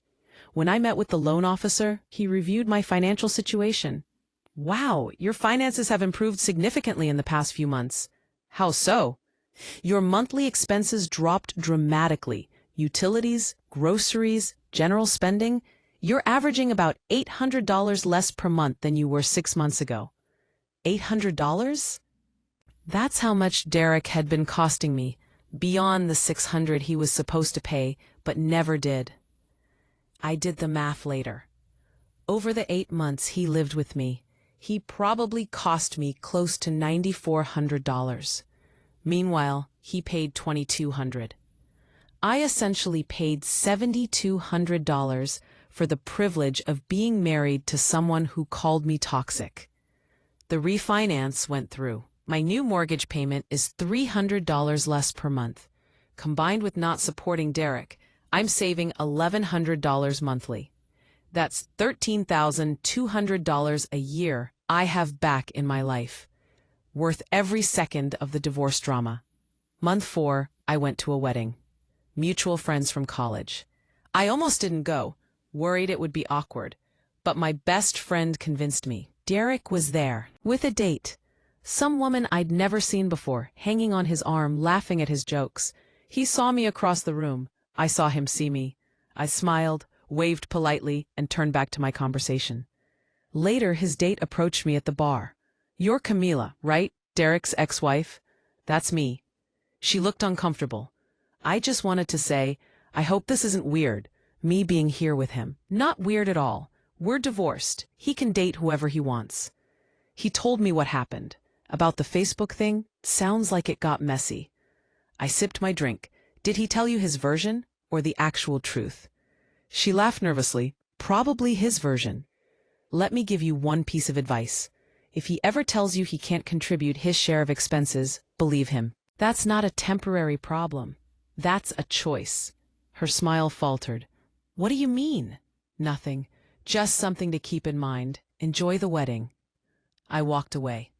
When I met with the loan officer, he reviewed my financial situation. Wow, your finances have improved significantly in the past few months. How so? Your monthly expenses dropped dramatically. Utilities, groceries, general spending. You're averaging about $800 less per month than you were 6 months ago. $800? That's how much Derek had been costing me, beyond the $600 he was supposed to pay, but never did. I did the math later. Over the 8 months he lived with me, he probably cost me close to $9,400. Meanwhile, he paid $2,200. I essentially paid $7,200 for the privilege of being married to someone who called me toxic. The refinance went through. My new mortgage payment is $300 less per month. Combined with not supporting Derek, I'm saving $1,100 monthly. That's $13,200 a year I have back in my life. Worth every second of the divorce drama. Month 4, I went to a wedding. Mutual friends from college. I almost didn't go, worried it would be awkward, but my best friend convinced me. Derek was there, with a date. Some woman I'd never seen before, hanging on his arm, laughing at his jokes. He saw me across the room. I saw him see me. I smiled, waved politely, and turned back to my conversation. Later, his date approached me at the bar. "You're Camila, right? Derek's ex-wife?" "That's me." She looked uncomfortable. I just wanted to say, I hope this isn't weird, me being here with him. Not weird at all. We're divorced. He can date whoever he wants. He told me what happened. About the Facebook thing, sounds like it got messy. I sipped my drink. Did he tell you his version or the actual truth? She laughed nervously. Probably his version. Let me give you one piece of advice. If he ever tells you he can't contribute his share of expenses, believe him. That's not a temporary problem. That's a choice. Her smile faltered. What do you mean? Nothing. Just something to keep in mind. Enjoy the wedding. I walked away.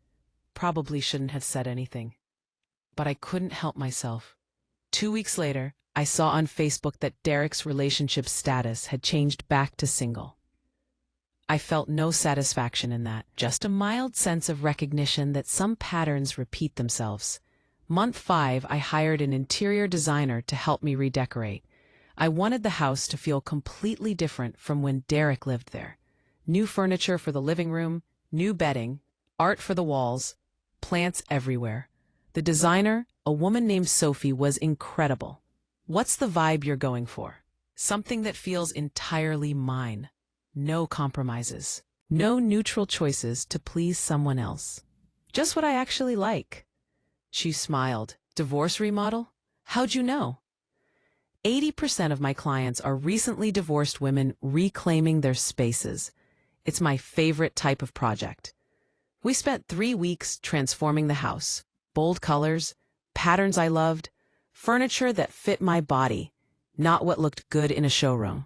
Probably shouldn't have said anything. But I couldn't help myself. 2 weeks later, I saw on Facebook that Derek's relationship status had changed back to single. I felt no satisfaction in that, just a mild sense of recognition that some patterns repeat themselves. Month 5, I hired an interior designer to help me redecorate. I wanted the house to feel completely different from when Derek lived there. New furniture for the living room, new bedding, art for the walls, plants everywhere. The designer, a woman named Sophie, was incredible. What's the vibe you're going for? Something that feels entirely mine. No compromises. No neutral choices to please someone else. Just what I actually like. She smiled. Divorce remodel? How'd you know? 80% of my clients are recently divorced women reclaiming their spaces. It's my favorite type of project. We spent 3 weeks transforming the house. Bold colors, patterns I loved, furniture that fit my body, not what looked good in a showroom.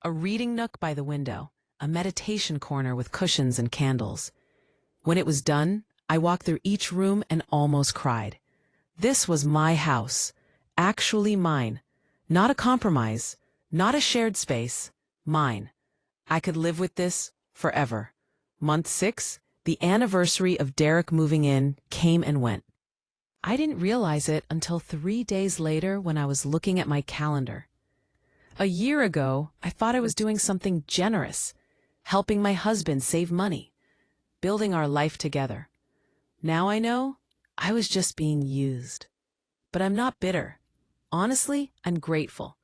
A reading nook by the window, a meditation corner with cushions and candles. When it was done, I walked through each room and almost cried. This was my house, actually mine. Not a compromise, not a shared space, mine. I could live with this forever. Month 6, the anniversary of Derek moving in, came and went. I didn't realize it until 3 days later when I was looking at my calendar. A year ago, I thought I was doing something generous, helping my husband save money, building our life together. Now I know I was just being used. But I'm not bitter. Honestly, I'm grateful.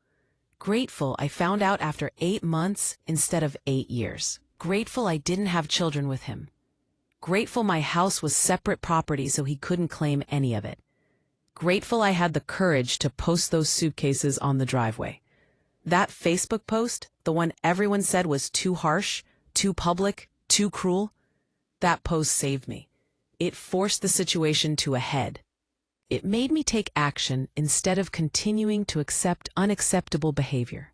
Grateful I found out after 8 months instead of 8 years. Grateful I didn't have children with him. Grateful my house was separate property so he couldn't claim any of it. Grateful I had the courage to post those suitcases on the driveway. That Facebook post, the one everyone said was too harsh, too public, too cruel, that post saved me. It forced the situation to a head. It made me take action instead of continuing to accept unacceptable behavior.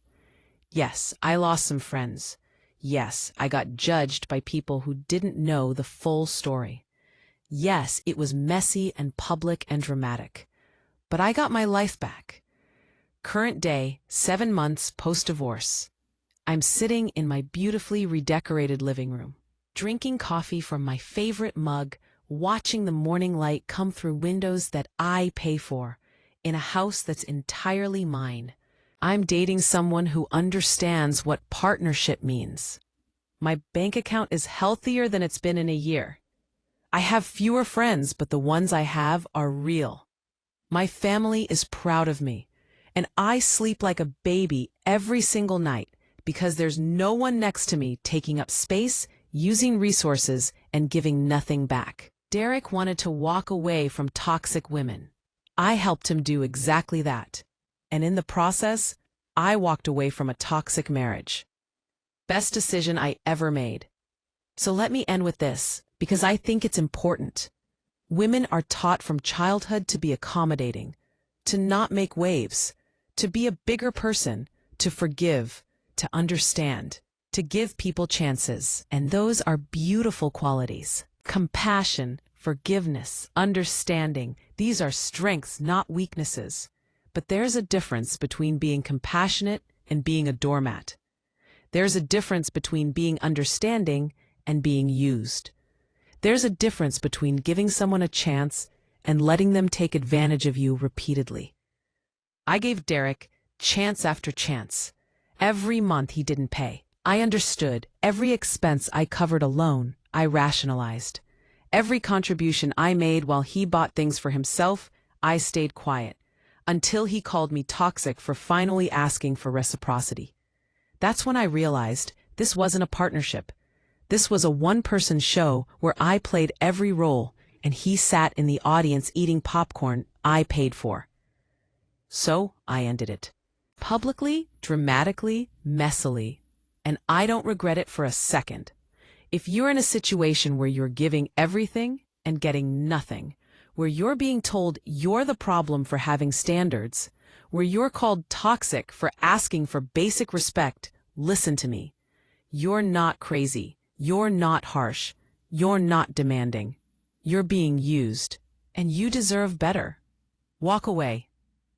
Yes, I lost some friends. Yes, I got judged by people who didn't know the full story. Yes, it was messy and public and dramatic. But I got my life back. Current day, 7 months post-divorce. I'm sitting in my beautifully redecorated living room, drinking coffee from my favorite mug, watching the morning light come through windows that I pay for, in a house that's entirely mine. I'm dating someone who understands what partnership means. My bank account is healthier than it's been in a year. I have fewer friends, but the ones I have are real. My family is proud of me, and I sleep like a baby every single night because there's no one next to me taking up space, using resources, and giving nothing back. Derek wanted to walk away from toxic women. I helped him do exactly that. And in the process, I walked away from a toxic marriage. Best decision I ever made. So let me end with this, because I think it's important. Women are taught from childhood to be accommodating, to not make waves, to be a bigger person, to forgive, to understand, to give people chances. And those are beautiful qualities. Compassion, forgiveness, understanding, these are strengths, not weaknesses. But there's a difference between being compassionate and being a doormat. There's a difference between being understanding and being used. There's a difference between giving someone a chance and letting them take advantage of you repeatedly. I gave Derek chance after chance. Every month he didn't pay. I understood. Every expense I covered alone, I rationalized. Every contribution I made while he bought things for himself, I stayed quiet, until he called me toxic for finally asking for reciprocity. That's when I realized this wasn't a partnership. This was a one-person show where I played every role, and he sat in the audience eating popcorn I paid for. So I ended it. Publicly, dramatically, messily. And I don't regret it for a second. If you're in a situation where you're giving everything and getting nothing, where you're being told you're the problem for having standards, where you're called toxic for asking for basic respect, listen to me. You're not crazy. You're not harsh. You're not demanding. You're being used, and you deserve better. Walk away.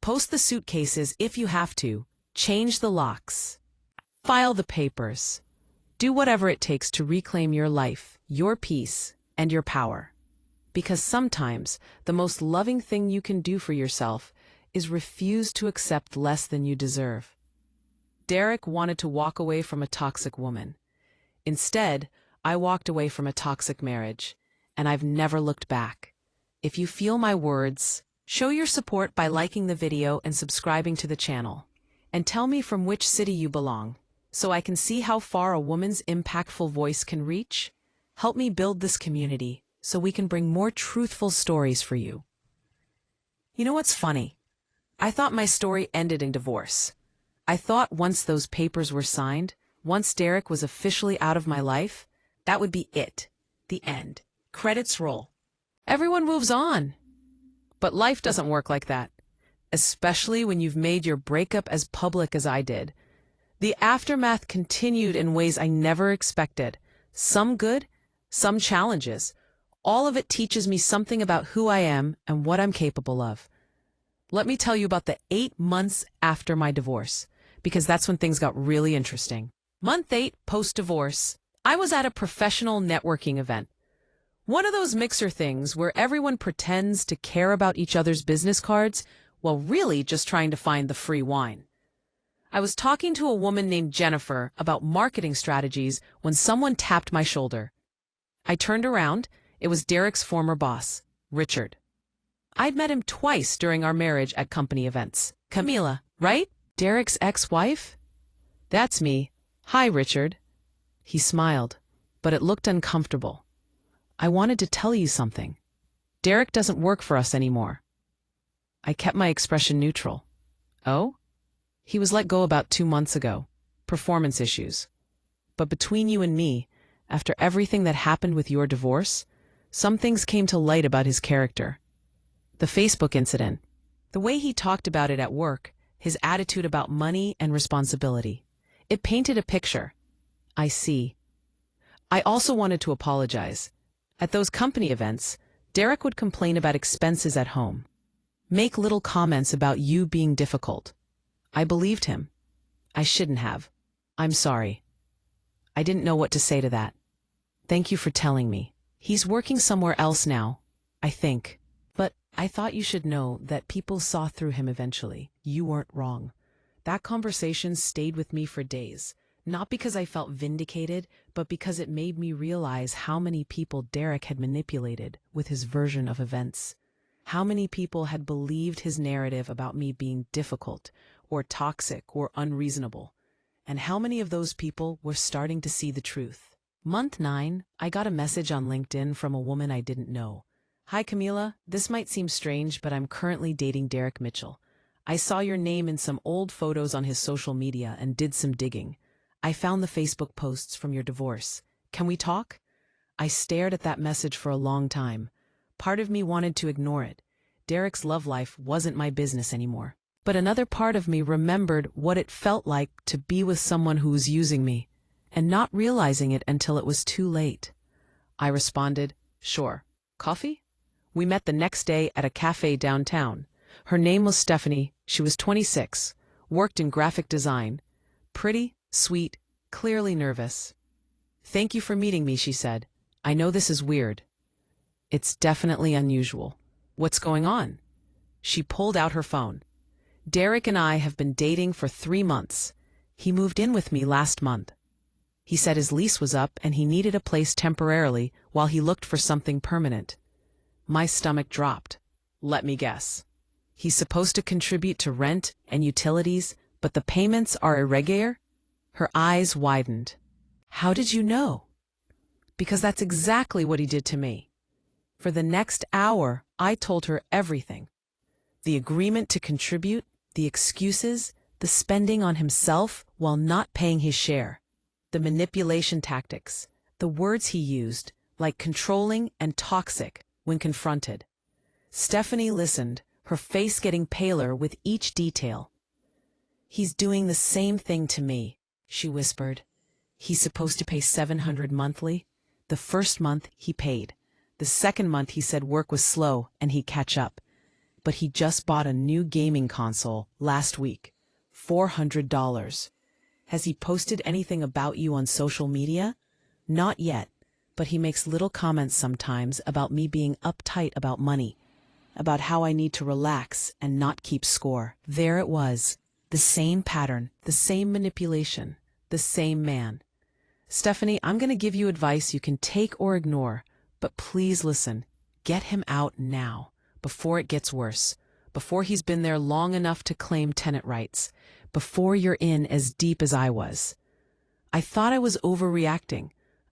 Post the suitcases if you have to. Change the locks. File the papers. Do whatever it takes to reclaim your life, your peace, and your power. Because sometimes the most loving thing you can do for yourself is refuse to accept less than you deserve. Derek wanted to walk away from a toxic woman. Instead, I walked away from a toxic marriage, and I've never looked back. If you feel my words, show your support by liking the video and subscribing to the channel. And tell me from which city you belong, so I can see how far a woman's impactful voice can reach. Help me build this community so we can bring more truthful stories for you. You know what's funny? I thought my story ended in divorce. I thought once those papers were signed, once Derek was officially out of my life, that would be it. The end. Credits roll. Everyone moves on. But life doesn't work like that, especially when you've made your breakup as public as I did. The aftermath continued in ways I never expected. Some good, some challenges. All of it teaches me something about who I am and what I'm capable of. Let me tell you about the 8 months after my divorce, because that's when things got really interesting. Month 8, post-divorce, I was at a professional networking event. One of those mixer things where everyone pretends to care about each other's business cards while really just trying to find the free wine. I was talking to a woman named Jennifer about marketing strategies when someone tapped my shoulder. I turned around. It was Derek's former boss, Richard. I'd met him twice during our marriage at company events. Camila, right? Derek's ex-wife? That's me. Hi, Richard. He smiled, but it looked uncomfortable. I wanted to tell you something. Derek doesn't work for us anymore. I kept my expression neutral. Oh? He was let go about 2 months ago. Performance issues. But between you and me, after everything that happened with your divorce, some things came to light about his character. The Facebook incident, the way he talked about it at work, his attitude about money and responsibility. It painted a picture. I see. I also wanted to apologize. At those company events, Derek would complain about expenses at home, make little comments about you being difficult. I believed him. I shouldn't have. I'm sorry. I didn't know what to say to that. Thank you for telling me. He's working somewhere else now, I think. But I thought you should know that people saw through him eventually. You weren't wrong. That conversation stayed with me for days, not because I felt vindicated, but because it made me realize how many people Derek had manipulated with his version of events. How many people had believed his narrative about me being difficult, or toxic, or unreasonable. And how many of those people were starting to see the truth. Month 9, I got a message on LinkedIn from a woman I didn't know. Hi, Camila. This might seem strange, but I'm currently dating Derek Mitchell. I saw your name in some old photos on his social media and did some digging. I found the Facebook posts from your divorce. Can we talk? I stared at that message for a long time. Part of me wanted to ignore it. Derek's love life wasn't my business anymore. But another part of me remembered what it felt like to be with someone who was using me, and not realizing it until it was too late. I responded, sure. Coffee? We met the next day at a cafe downtown. Her name was Stephanie. She was 26, worked in graphic design. Pretty, sweet, clearly nervous. Thank you for meeting me, she said. I know this is weird. It's definitely unusual. What's going on? She pulled out her phone. Derek and I have been dating for 3 months. He moved in with me last month. He said his lease was up and he needed a place temporarily while he looked for something permanent. My stomach dropped. Let me guess. He's supposed to contribute to rent and utilities, but the payments are irregular? Her eyes widened. How did you know? Because that's exactly what he did to me. For the next hour, I told her everything. The agreement to contribute, the excuses, the spending on himself while not paying his share, the manipulation tactics, the words he used, like controlling and toxic, when confronted. Stephanie listened, her face getting paler with each detail. He's doing the same thing to me, she whispered. He's supposed to pay $700 monthly. The first month he paid. The second month he said work was slow and he'd catch up. But he just bought a new gaming console last week. $400. Has he posted anything about you on social media? Not yet. but he makes little comments sometimes about me being uptight about money, about how I need to relax and not keep score. There it was, the same pattern, the same manipulation, the same man. Stephanie, I'm going to give you advice you can take or ignore, but please listen. Get him out now, before it gets worse, before he's been there long enough to claim tenant rights, before you're in as deep as I was. I thought I was overreacting.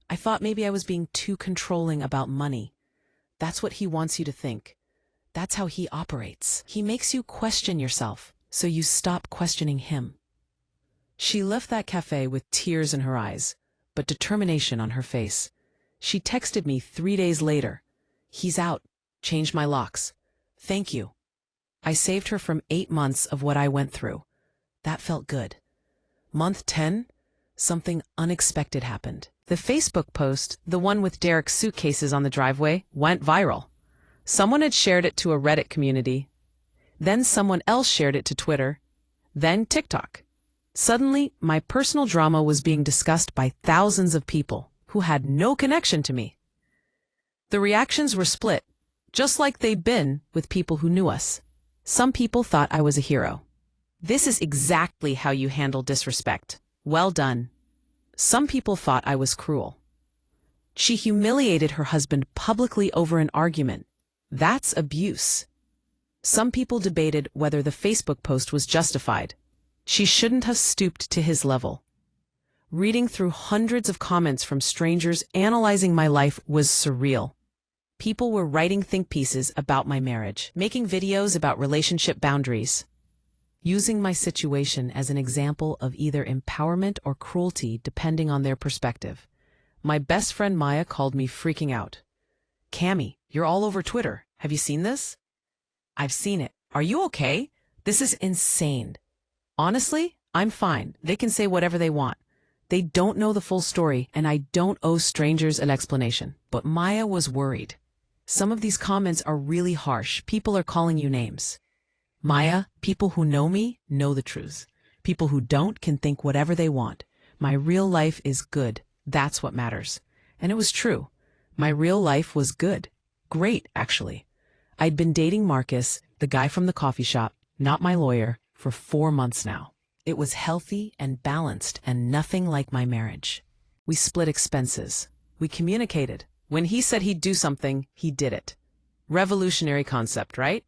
I thought maybe I was being too controlling about money. That's what he wants you to think. That's how he operates. He makes you question yourself, so you stop questioning him. She left that cafe with tears in her eyes, but determination on her face. She texted me 3 days later. He's out. Changed my locks. Thank you. I saved her from 8 months of what I went through. That felt good. Month 10, something unexpected happened. The Facebook post, the one with Derek's suitcases on the driveway, went viral. Someone had shared it to a Reddit community. Then someone else shared it to Twitter. Then TikTok. Suddenly, my personal drama was being discussed by thousands of people who had no connection to me. The reactions were split, just like they've been with people who knew us. Some people thought I was a hero. This is exactly how you handle disrespect. Well done. Some people thought I was cruel. She humiliated her husband publicly over an argument. That's abuse. Some people debated whether the Facebook post was justified. She shouldn't have stooped to his level. Reading through hundreds of comments from strangers analyzing my life was surreal. People were writing think pieces about my marriage, making videos about relationship boundaries, using my situation as an example of either empowerment or cruelty depending on their perspective. My best friend Maya called me freaking out. "Cammy, you're all over Twitter. Have you seen this?" "I've seen it. Are you okay? This is insane." "Honestly, I'm fine. They can say whatever they want. They don't know the full story, and I don't owe strangers an explanation." But Maya was worried. "Some of these comments are really harsh. People are calling you names." "Maya, people who know me know the truth. People who don't can think whatever they want. My real life is good. That's what matters." And it was true. My real life was good. Great, actually. I'd been dating Marcus, the guy from the coffee shop, not my lawyer, for 4 months now. It was healthy and balanced and nothing like my marriage. We split expenses. We communicated. When he said he'd do something, he did it. Revolutionary concept, right?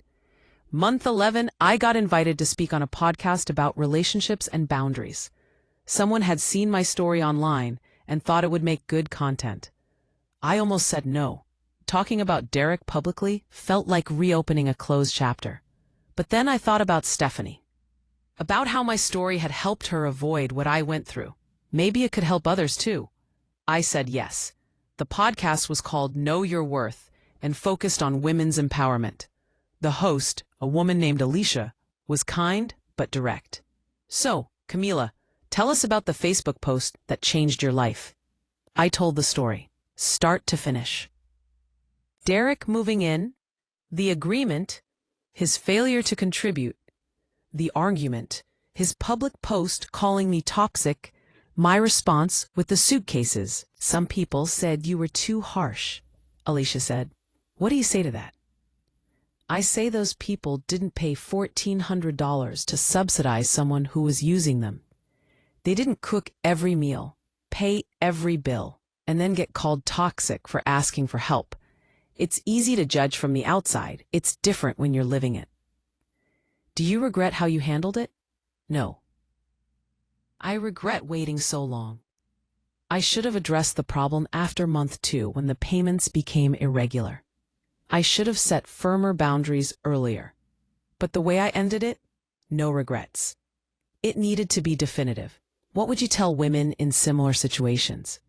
Month 11, I got invited to speak on a podcast about relationships and boundaries. Someone had seen my story online and thought it would make good content. I almost said no. Talking about Derek publicly felt like reopening a closed chapter. But then I thought about Stephanie. About how my story had helped her avoid what I went through. Maybe it could help others too. I said yes. The podcast was called Know Your Worth and focused on women's empowerment. The host, a woman named Alicia, was kind but direct. "So, Camila, tell us about the Facebook post that changed your life." I told the story, start to finish. Derek moving in, the agreement, his failure to contribute, the argument, his public post calling me toxic, my response with the suitcases. "Some people said you were too harsh," Alicia said. "What do you say to that?" I say those people didn't pay $1,400 to subsidize someone who was using them. They didn't cook every meal, pay every bill, and then get called toxic for asking for help. It's easy to judge from the outside. It's different when you're living it. Do you regret how you handled it? No. I regret waiting so long. I should have addressed the problem after month 2 when the payments became irregular. I should have set firmer boundaries earlier. But the way I ended it, no regrets. It needed to be definitive. What would you tell women in similar situations?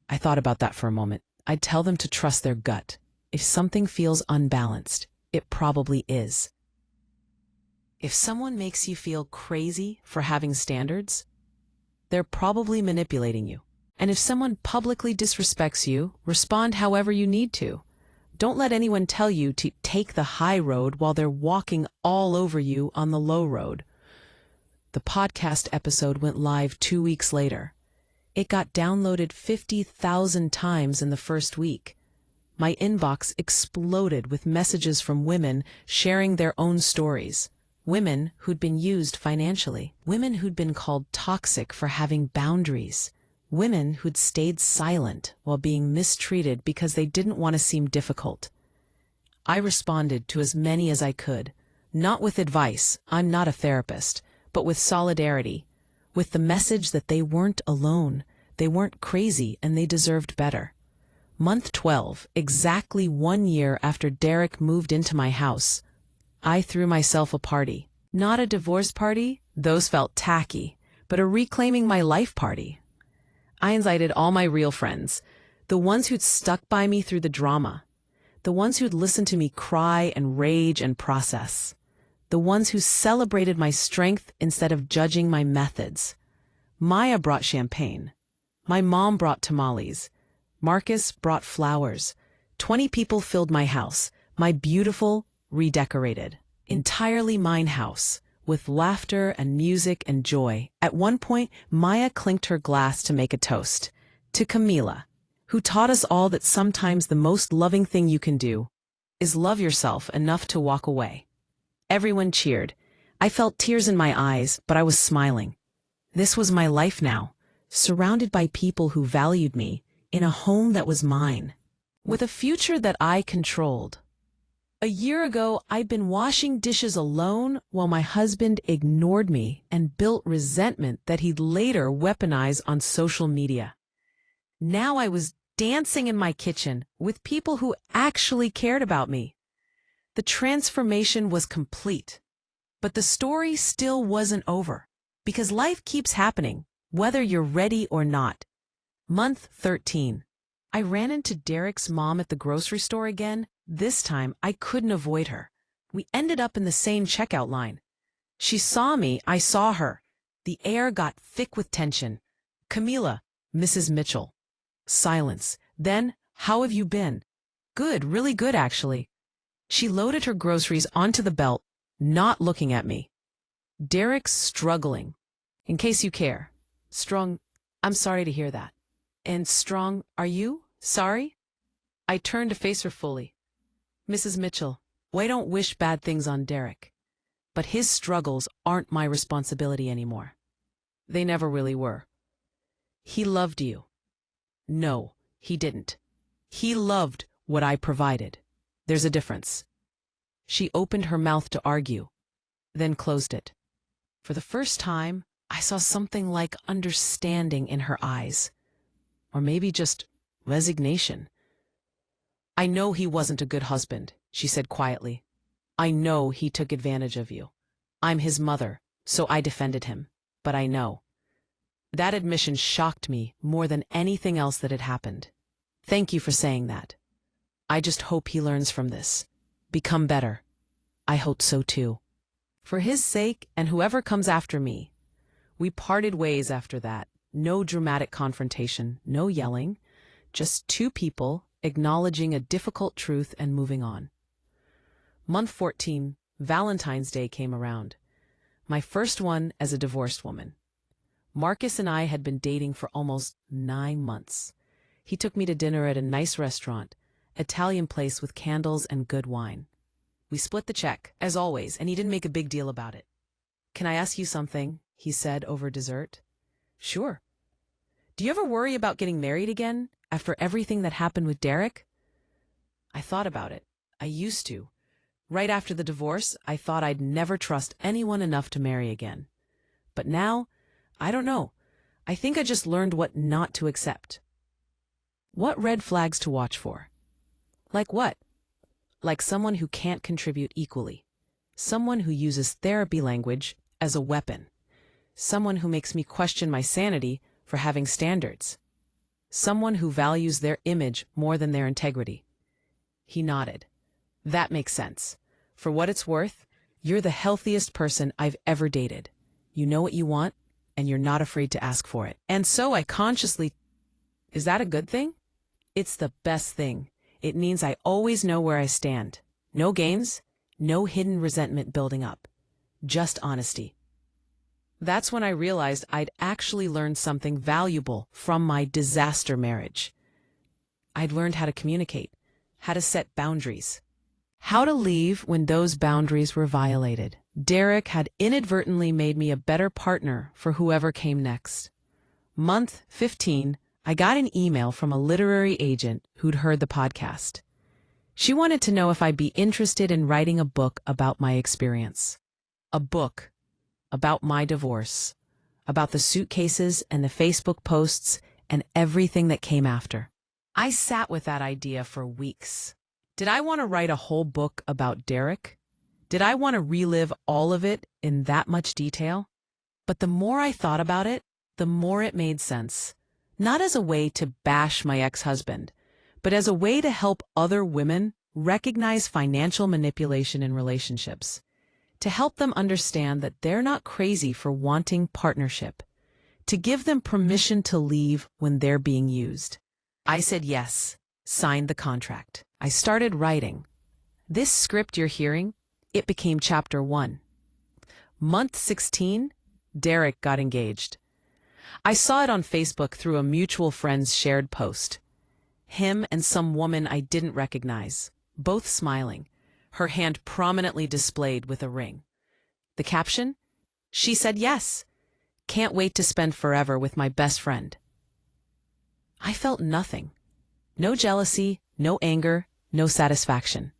I thought about that for a moment. I'd tell them to trust their gut. If something feels unbalanced, it probably is. If someone makes you feel crazy for having standards, they're probably manipulating you. And if someone publicly disrespects you, respond however you need to. Don't let anyone tell you to take the high road while they're walking all over you on the low road. The podcast episode went live 2 weeks later. It got downloaded 50,000 times in the first week. My inbox exploded with messages from women sharing their own stories. Women who'd been used financially. Women who'd been called toxic for having boundaries. Women who'd stayed silent while being mistreated because they didn't want to seem difficult. I responded to as many as I could, not with advice, I'm not a therapist, but with solidarity, with the message that they weren't alone, they weren't crazy, and they deserved better. Month 12, exactly 1 year after Derek moved into my house, I threw myself a party. Not a divorce party, those felt tacky, but a reclaiming my life party. I invited all my real friends, the ones who'd stuck by me through the drama, the ones who'd listened to me cry and rage and process, the ones who celebrated my strength instead of judging my methods. Maya brought champagne. My mom brought tamales. Marcus brought flowers. 20 people filled my house, my beautiful, redecorated, entirely mine house, with laughter and music and joy. At one point, Maya clinked her glass to make a toast. To Camila, who taught us all that sometimes the most loving thing you can do is love yourself enough to walk away. Everyone cheered. I felt tears in my eyes, but I was smiling. This was my life now, surrounded by people who valued me, in a home that was mine, with a future that I controlled. A year ago, I'd been washing dishes alone while my husband ignored me and built resentment that he'd later weaponize on social media. Now I was dancing in my kitchen with people who actually cared about me. The transformation was complete, but the story still wasn't over, because life keeps happening, whether you're ready or not. Month 13. I ran into Derek's mom at the grocery store again. This time, I couldn't avoid her. We ended up in the same checkout line. She saw me, I saw her. The air got thick with tension. Camila, Mrs. Mitchell. Silence. Then, how have you been? Good, really good, actually. She loaded her groceries onto the belt, not looking at me. Derek's struggling. In case you care. Strong, I'm sorry to hear that. And Strong, are you? Sorry? I turned to face her fully. Mrs. Mitchell, I don't wish bad things on Derek, but his struggles aren't my responsibility anymore. They never really were. He loved you. No, he didn't. He loved what I provided. There's a difference. She opened her mouth to argue, then closed it. For the first time, I saw something like understanding in her eyes. Or maybe just resignation. I know he wasn't a good husband, she said quietly. I know he took advantage of you. I'm his mother, so I defended him. But I know. That admission shocked me more than anything else that had happened. Thank you for saying that. I just hope he learns from this. Become better. I hope so too. For his sake and whoever comes after me. We parted ways after that. No dramatic confrontation, no yelling, just two people acknowledging a difficult truth and moving on. Month 14, Valentine's Day came around. My first one as a divorced woman. Marcus and I had been dating for almost 9 months. He took me to dinner at a nice restaurant, Italian place with candles and good wine. We split the check, as always, and he didn't make a big deal about it. Can I ask you something? He said over dessert. Sure. Do you ever worry about getting married again after everything that happened with Derek? I thought about it. I used to. Right after the divorce, I thought I'd never trust anyone enough to marry again. But now, I don't know. I think I just learned what not to accept. What red flags to watch for? Like what? Like someone who can't contribute equally. Someone who uses therapy language as a weapon. Someone who makes me question my sanity for having standards. Someone who values their image more than their integrity. He nodded. That makes sense. For what it's worth, you're the healthiest person I've ever dated. You know what you want, and you're not afraid to ask for it. And so I consciously... Is that a good thing? It's the best thing. It means I always know where I stand. No games, no hidden resentment building up. Just honesty. That's when I realized I'd actually learned something valuable from my disaster marriage. I'd learned how to communicate, how to set boundaries, how to leave when those boundaries were violated. Derek had inadvertently made me a better partner for whoever came next. Month 15, I got an email from a literary agent who'd heard the podcast. She wanted to know if I'd be interested in writing a book about my experience. A book about my divorce, about the suitcases and the Facebook posts and everything that came after. I sat with that idea for weeks. Did I want to write a whole book about Derek? Did I want to relive all of it in that much detail? But the more I thought about it, the more it made sense. Not as a way to bash my ex-husband, but as a way to help other women recognize financial manipulation in relationships, to help them understand that they're not crazy for wanting partnership, to give them permission to leave when they're being used. I said yes, signed the contract. I started writing. This script you're hearing, it became chapter 1. Month 16, Derek got engaged. I saw it on Facebook through a mutual friend's shared post. Him and some woman I didn't recognize, both smiling, her hand prominently displayed with a ring. The caption? She said yes. Can't wait to spend forever with my best friend. I felt nothing. No jealousy, no anger, no satisfaction.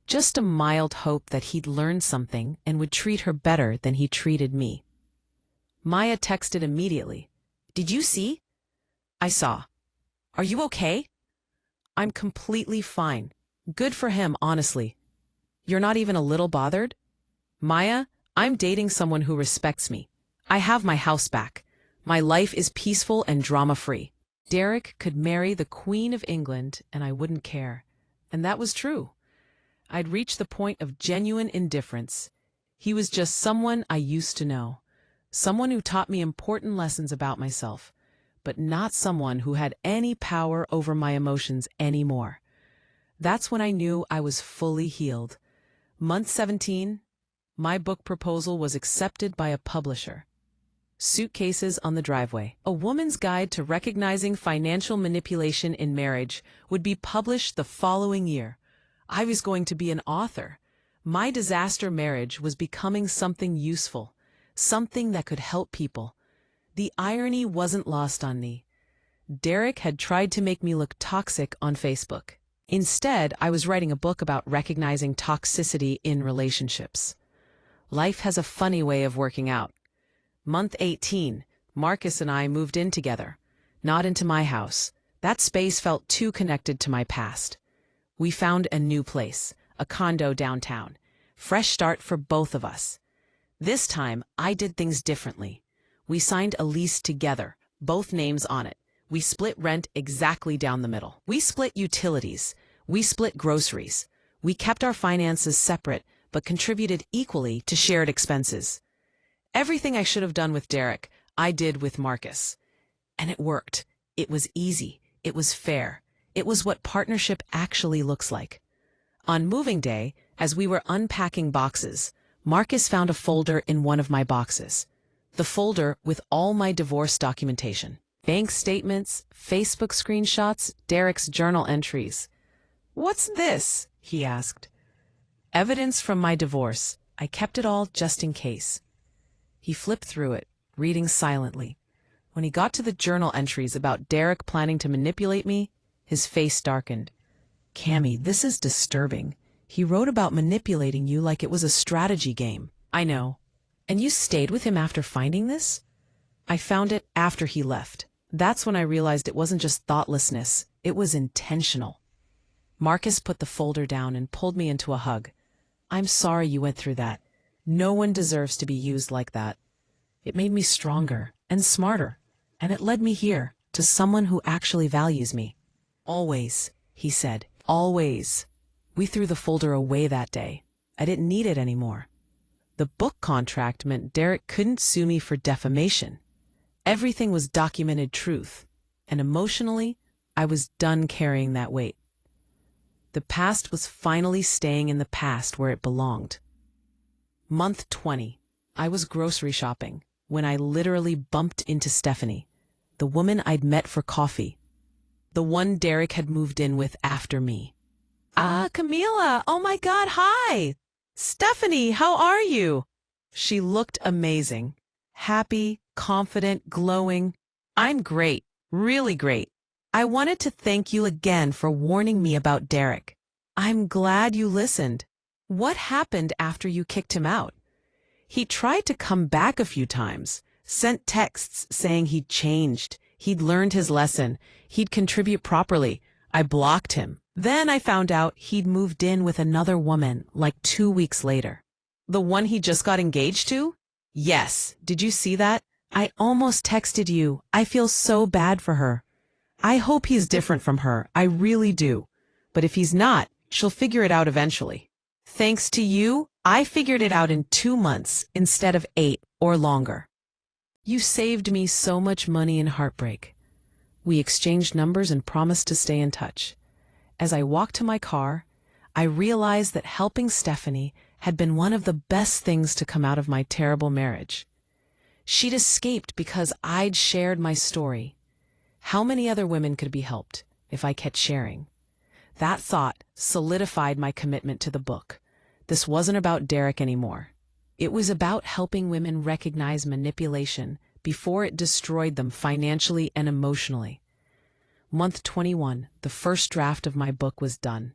Just a mild hope that he'd learned something and would treat her better than he treated me. Maya texted immediately. Did you see? I saw. Are you okay? I'm completely fine. Good for him, honestly. You're not even a little bothered? Maya, I'm dating someone who respects me. I have my house back. My life is peaceful and drama-free. Derek could marry the Queen of England and I wouldn't care. And that was true. I'd reached the point of genuine indifference. He was just someone I used to know. Someone who taught me important lessons about myself, but not someone who had any power over my emotions anymore. That's when I knew I was fully healed. Month 17, my book proposal was accepted by a publisher. Suitcases on the Driveway, A Woman's Guide to Recognizing Financial Manipulation in Marriage, would be published the following year. I was going to be an author. My disaster marriage was becoming something useful, something that could help people. The irony wasn't lost on me. Derek had tried to make me look toxic on Facebook. Instead, I was writing a book about recognizing toxicity in relationships. Life has a funny way of working out. Month 18, Marcus and I moved in together. Not into my house. That space felt too connected to my past. We found a new place, a condo downtown. Fresh start for both of us. This time, I did things differently. We signed a lease together, both names on it. We split rent exactly down the middle. We split utilities. We split groceries. We kept our finances separate, but contributed equally to shared expenses. Everything I should have done with Derek, I did with Marcus. And it worked. It was easy. It was fair. It was what partnership actually looks like. On moving day, as we were unpacking boxes, Marcus found a folder in one of my boxes. The folder with all my divorce documentation. Bank statements, Facebook screenshots, Derek's journal entries. "What's this?" he asked. Evidence from my divorce. I kept it all just in case. He flipped through it, reading silently. When he got to the journal entries about Derek planning to manipulate me, his face darkened. "Cammy, this is disturbing. He wrote about manipulating you like it was a strategy game." "I know. And you stayed with him after finding this?" "I found it after he left. That's when I realized it wasn't just thoughtlessness, it was intentional." Marcus put the folder down and pulled me into a hug. "I'm sorry you went through that. No one deserves to be used like that. It made me stronger and smarter, and it led me here, to someone who actually values me." "Always," he said, "always." We threw the folder away that day. I didn't need it anymore. The book contract meant Derek couldn't sue me for defamation. Everything was documented truth, and emotionally, I was done carrying that weight. The past was finally staying in the past where it belonged. Month 20. I was grocery shopping. when I literally bumped into Stephanie, the woman I'd met for coffee, the one Derek had moved in with after me. Ah, Camila, oh my God, hi! Stephanie, how are you? She looked amazing. Happy, confident, glowing. I'm great, really great. I wanted to thank you again for warning me about Derek. I'm glad you listened. What happened after you kicked him out? He tried to come back a few times, sent texts saying he'd changed, he'd learned his lesson, he'd contribute properly. I blocked him. Then I found out he'd moved in with another woman like 2 weeks later. The one he just got engaged to? Yes. Did you see that? I almost texted you. I feel so bad for her. I hope he's different from her. I really do. But if he's not, she'll figure it out eventually. Thanks to you, I figured it out in 2 months instead of 8 or longer. You saved me so much money and heartbreak. We exchanged numbers and promised to stay in touch. As I walked to my car, I realized that helping Stephanie had been one of the best things to come out of my terrible marriage. She'd escaped because I'd shared my story. How many other women could be helped if I kept sharing? That thought solidified my commitment to the book. This wasn't about Derek anymore. It was about helping women recognize manipulation before it destroyed them financially and emotionally. Month 21, the first draft of my book was done.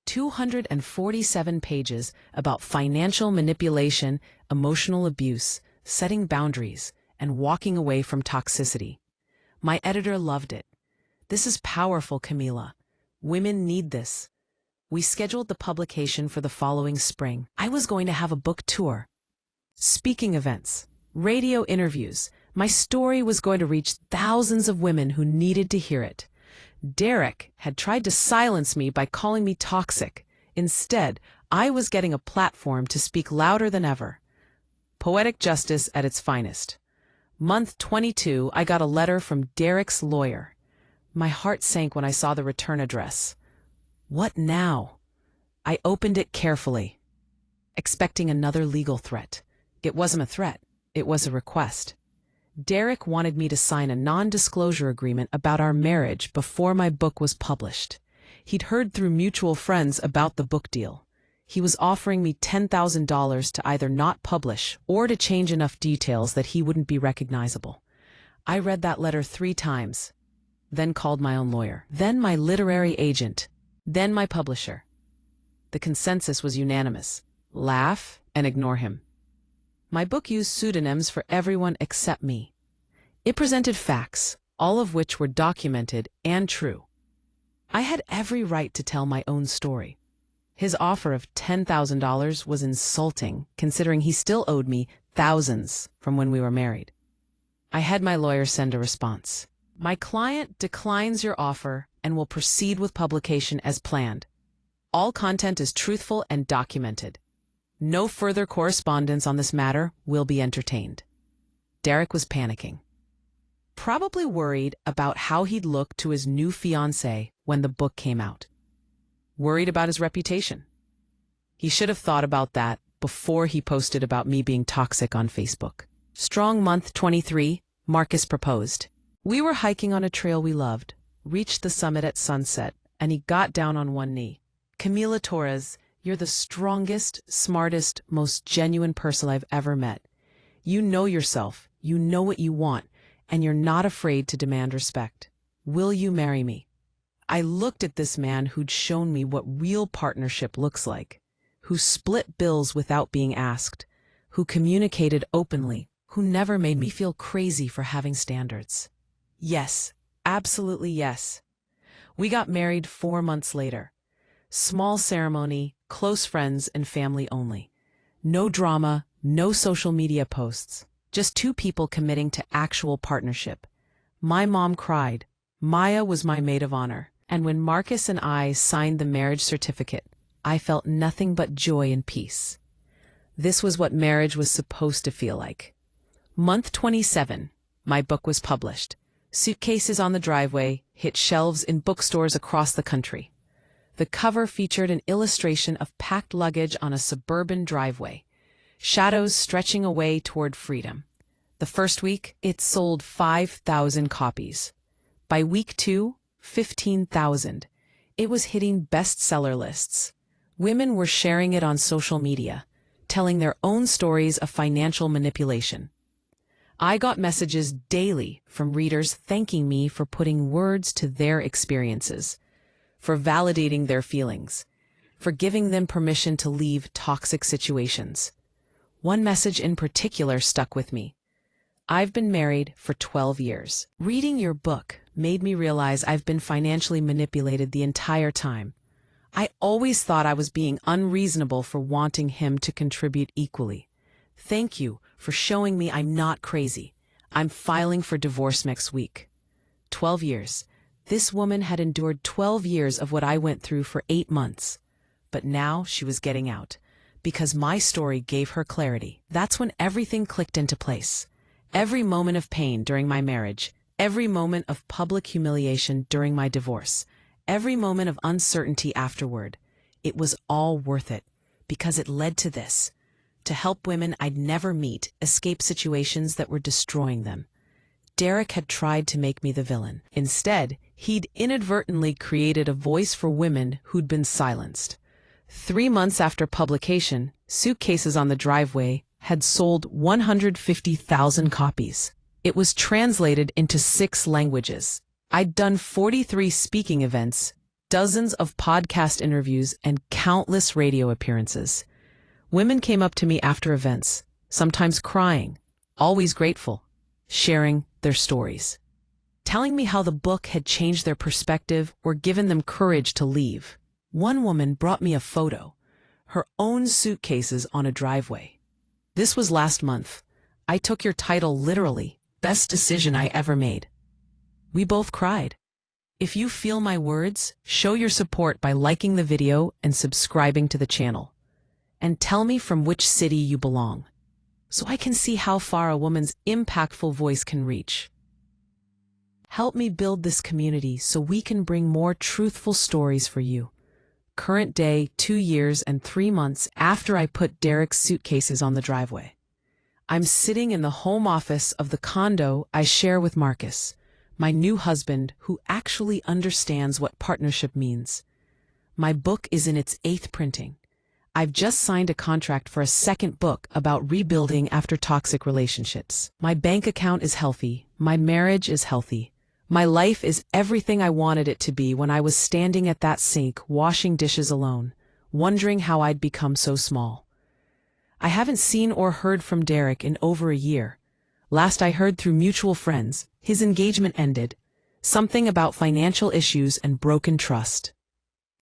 247 pages about financial manipulation, emotional abuse, setting boundaries, and walking away from toxicity. My editor loved it. This is powerful, Camila. Women need this. We scheduled the publication for the following spring. I was going to have a book tour, speaking events, radio interviews. My story was going to reach thousands of women who needed to hear it. Derek had tried to silence me by calling me toxic. Instead, I was getting a platform to speak louder than ever. Poetic justice at its finest. Month 22, I got a letter from Derek's lawyer. My heart sank when I saw the return address. What now? I opened it carefully, expecting another legal threat. It wasn't a threat. It was a request. Derek wanted me to sign a non-disclosure agreement about our marriage before my book was published. He'd heard through mutual friends about the book deal. He was offering me $10,000 to either not publish or to change enough details that he wouldn't be recognizable. I read that letter 3 times, then called my own lawyer, then my literary agent, then my publisher. The consensus was unanimous. Laugh and ignore him. My book used pseudonyms for everyone except me. It presented facts, all of which were documented and true. I had every right to tell my own story. His offer of $10,000 was insulting, considering he still owed me thousands from when we were married. I had my lawyer send a response. My client declines your offer and will proceed with publication as planned. All content is truthful and documented. No further correspondence on this matter will be entertained. Derek was panicking, probably worried about how he'd look to his new fiancée when the book came out. Worried about his reputation. He should have thought about that before he posted about me being toxic on Facebook. Strong month 23, Marcus proposed. We were hiking on a trail we loved, reached the summit at sunset, and he got down on one knee. Camila Torres, you're the strongest, smartest, most genuine person I've ever met. You know yourself, you know what you want, and you're not afraid to demand respect. Will you marry me? I looked at this man who'd shown me what real partnership looks like, who split bills without being asked, who communicated openly, who never made me feel crazy for having standards. Yes, absolutely yes. We got married 4 months later. Small ceremony, close friends and family only. No drama, no social media posts. Just 2 people committing to actual partnership. My mom cried. Maya was my maid of honor. And when Marcus and I signed the marriage certificate, I felt nothing but joy and peace. This was what marriage was supposed to feel like. Month 27, my book was published. Suitcases on the driveway hit shelves in bookstores across the country. The cover featured an illustration of packed luggage on a suburban driveway, shadows stretching away toward freedom. The first week, it sold 5,000 copies. By week 2, 15,000. It was hitting bestseller lists. Women were sharing it on social media, telling their own stories of financial manipulation. I got messages daily from readers thanking me for putting words to their experiences, for validating their feelings, for giving them permission to leave toxic situations. One message in particular stuck with me. I've been married for 12 years. Reading your book made me realize I've been financially manipulated the entire time. I always thought I was being unreasonable for wanting him to contribute equally. Thank you for showing me I'm not crazy. I'm filing for divorce next week. 12 years. This woman had endured 12 years of what I went through for 8 months. But now she was getting out, because my story gave her clarity. That's when everything clicked into place. Every moment of pain during my marriage, every moment of public humiliation during my divorce, every moment of uncertainty afterward, it was all worth it, because it led to this, to help women I'd never meet escape situations that were destroying them. Derek had tried to make me the villain. Instead, he'd inadvertently created a voice for women who'd been silenced. 3 months after publication, Suitcases on the Driveway had sold 150,000 copies. It was translated into 6 languages. I'd done 43 speaking events, dozens of podcast interviews, and countless radio appearances. Women came up to me after events, sometimes crying, always grateful, sharing their stories, telling me how the book had changed their perspective or given them courage to leave. One woman brought me a photo, her own suitcases on a driveway. This was last month. I took your title literally. Best decision I ever made. We both cried. If you feel my words, show your support by liking the video and subscribing to the channel. And tell me from which city you belong, so I can see how far a woman's impactful voice can reach. Help me build this community so we can bring more truthful stories for you. Current day, 2 years and 3 months after I put Derek's suitcases on the driveway. I'm sitting in the home office of the condo I share with Marcus, my new husband who actually understands what partnership means. My book is in its 8th printing. I've just signed a contract for a 2nd book about rebuilding after toxic relationships. My bank account is healthy. My marriage is healthy. My life is everything I wanted it to be when I was standing at that sink washing dishes alone, wondering how I'd become so small. I haven't seen or heard from Derek in over a year. Last I heard through mutual friends, his engagement ended. Something about financial issues and broken trust.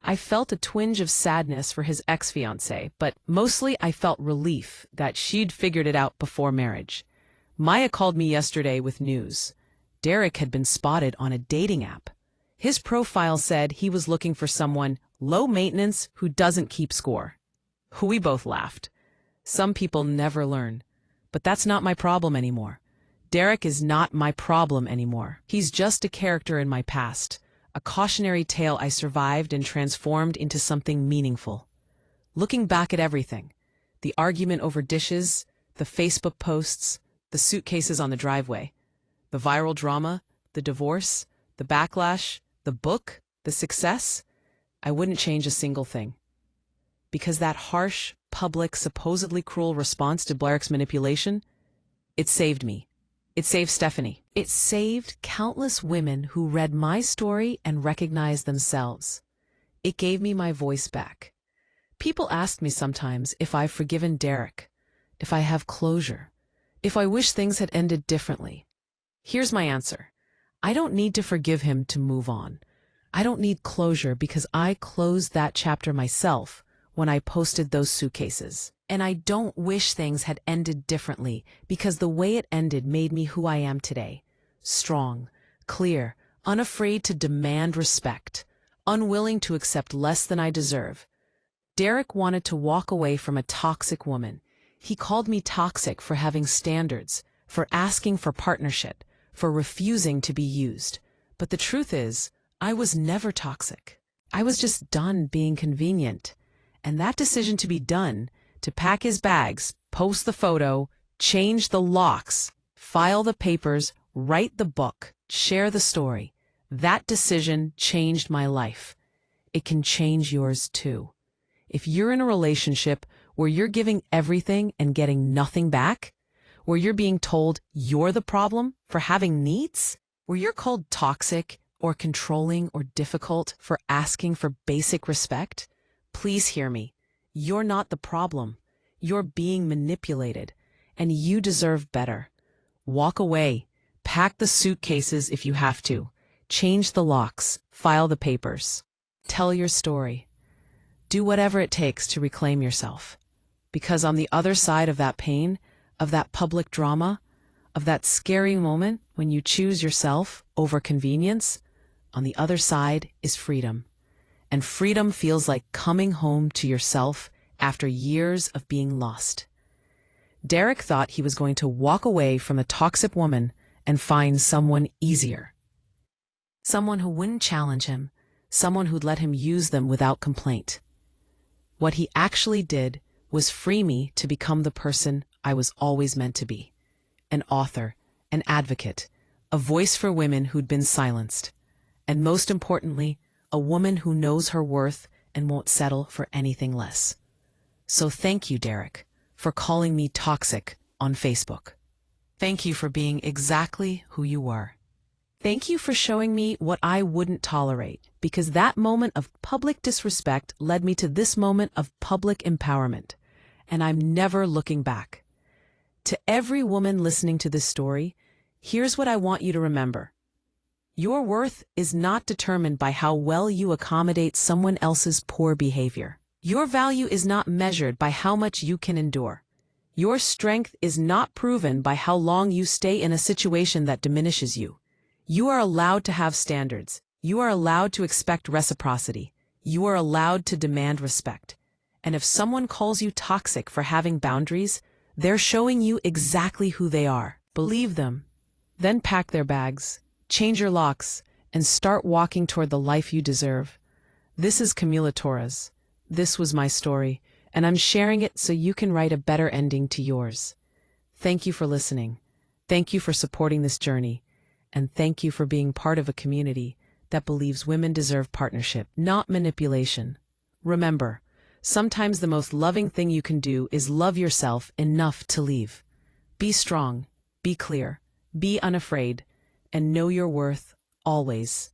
I felt a twinge of sadness for his ex-fiancée, but mostly I felt relief that she'd figured it out before marriage. Maya called me yesterday with news. Derek had been spotted on a dating app. His profile said he was looking for someone low maintenance who doesn't keep score. We both laughed. Some people never learn. But that's not my problem anymore. Derek is not my problem anymore. He's just a character in my past, a cautionary tale I survived and transformed into something meaningful. Looking back at everything, the argument over dishes, the Facebook posts, the suitcases on the driveway, the viral drama, the divorce, the backlash, the book, the success, I wouldn't change a single thing. Because that harsh, public, supposedly cruel response to Derek's manipulation, it saved me. It saved Stephanie. It saved countless women who read my story and recognized themselves. It gave me my voice back. People ask me sometimes if I've forgiven Derek, if I have closure, if I wish things had ended differently. Here's my answer. I don't need to forgive him to move on. I don't need closure because I closed that chapter myself when I posted those suitcases. And I don't wish things had ended differently because the way it ended made me who I am today. Strong, clear, unafraid to demand respect, unwilling to accept less than I deserve. Derek wanted to walk away from a toxic woman. He called me toxic for having standards, for asking for partnership, for refusing to be used. But the truth is, I was never toxic. I was just done being convenient. And that decision to be done, to pack his bags, post the photo, change the locks, File the papers, write the book, share the story. That decision changed my life. It can change yours too. If you're in a relationship where you're giving everything and getting nothing back, where you're being told you're the problem for having needs, where you're called toxic or controlling or difficult for asking for basic respect, please hear me. You're not the problem. You're being manipulated, and you deserve better. Walk away. Pack the suitcases if you have to. Change the locks. File the papers. Tell your story. Do whatever it takes to reclaim yourself. Because on the other side of that pain, of that public drama, of that scary moment when you choose yourself over convenience, on the other side is freedom. And freedom feels like coming home to yourself after years of being lost. Derek thought he was going to walk away from a toxic woman and find someone easier. Someone who wouldn't challenge him, someone who'd let him use them without complaint. What he actually did was free me to become the person I was always meant to be. An author, an advocate, a voice for women who'd been silenced. And most importantly, a woman who knows her worth and won't settle for anything less. So thank you, Derek, for calling me toxic on Facebook. Thank you for being exactly who you were. Thank you for showing me what I wouldn't tolerate, because that moment of public disrespect led me to this moment of public empowerment, and I'm never looking back. To every woman listening to this story, here's what I want you to remember. Your worth is not determined by how well you accommodate someone else's poor behavior. Your value is not measured by how much you can endure. Your strength is not proven by how long you stay in a situation that diminishes you. You are allowed to have standards. You are allowed to expect reciprocity. You are allowed to demand respect. And if someone calls you toxic for having boundaries, they're showing you exactly who they are. Believe them. Then pack their bags, change your locks, and start walking toward the life you deserve. This is Camila Torres. This was my story, and I'm sharing it so you can write a better ending to yours. Thank you for listening. Thank you for supporting this journey. And thank you for being part of a community that believes women deserve partnership, not manipulation. Remember, sometimes the most loving thing you can do is love yourself enough to leave. Be strong, be clear, be unafraid, and know your worth always.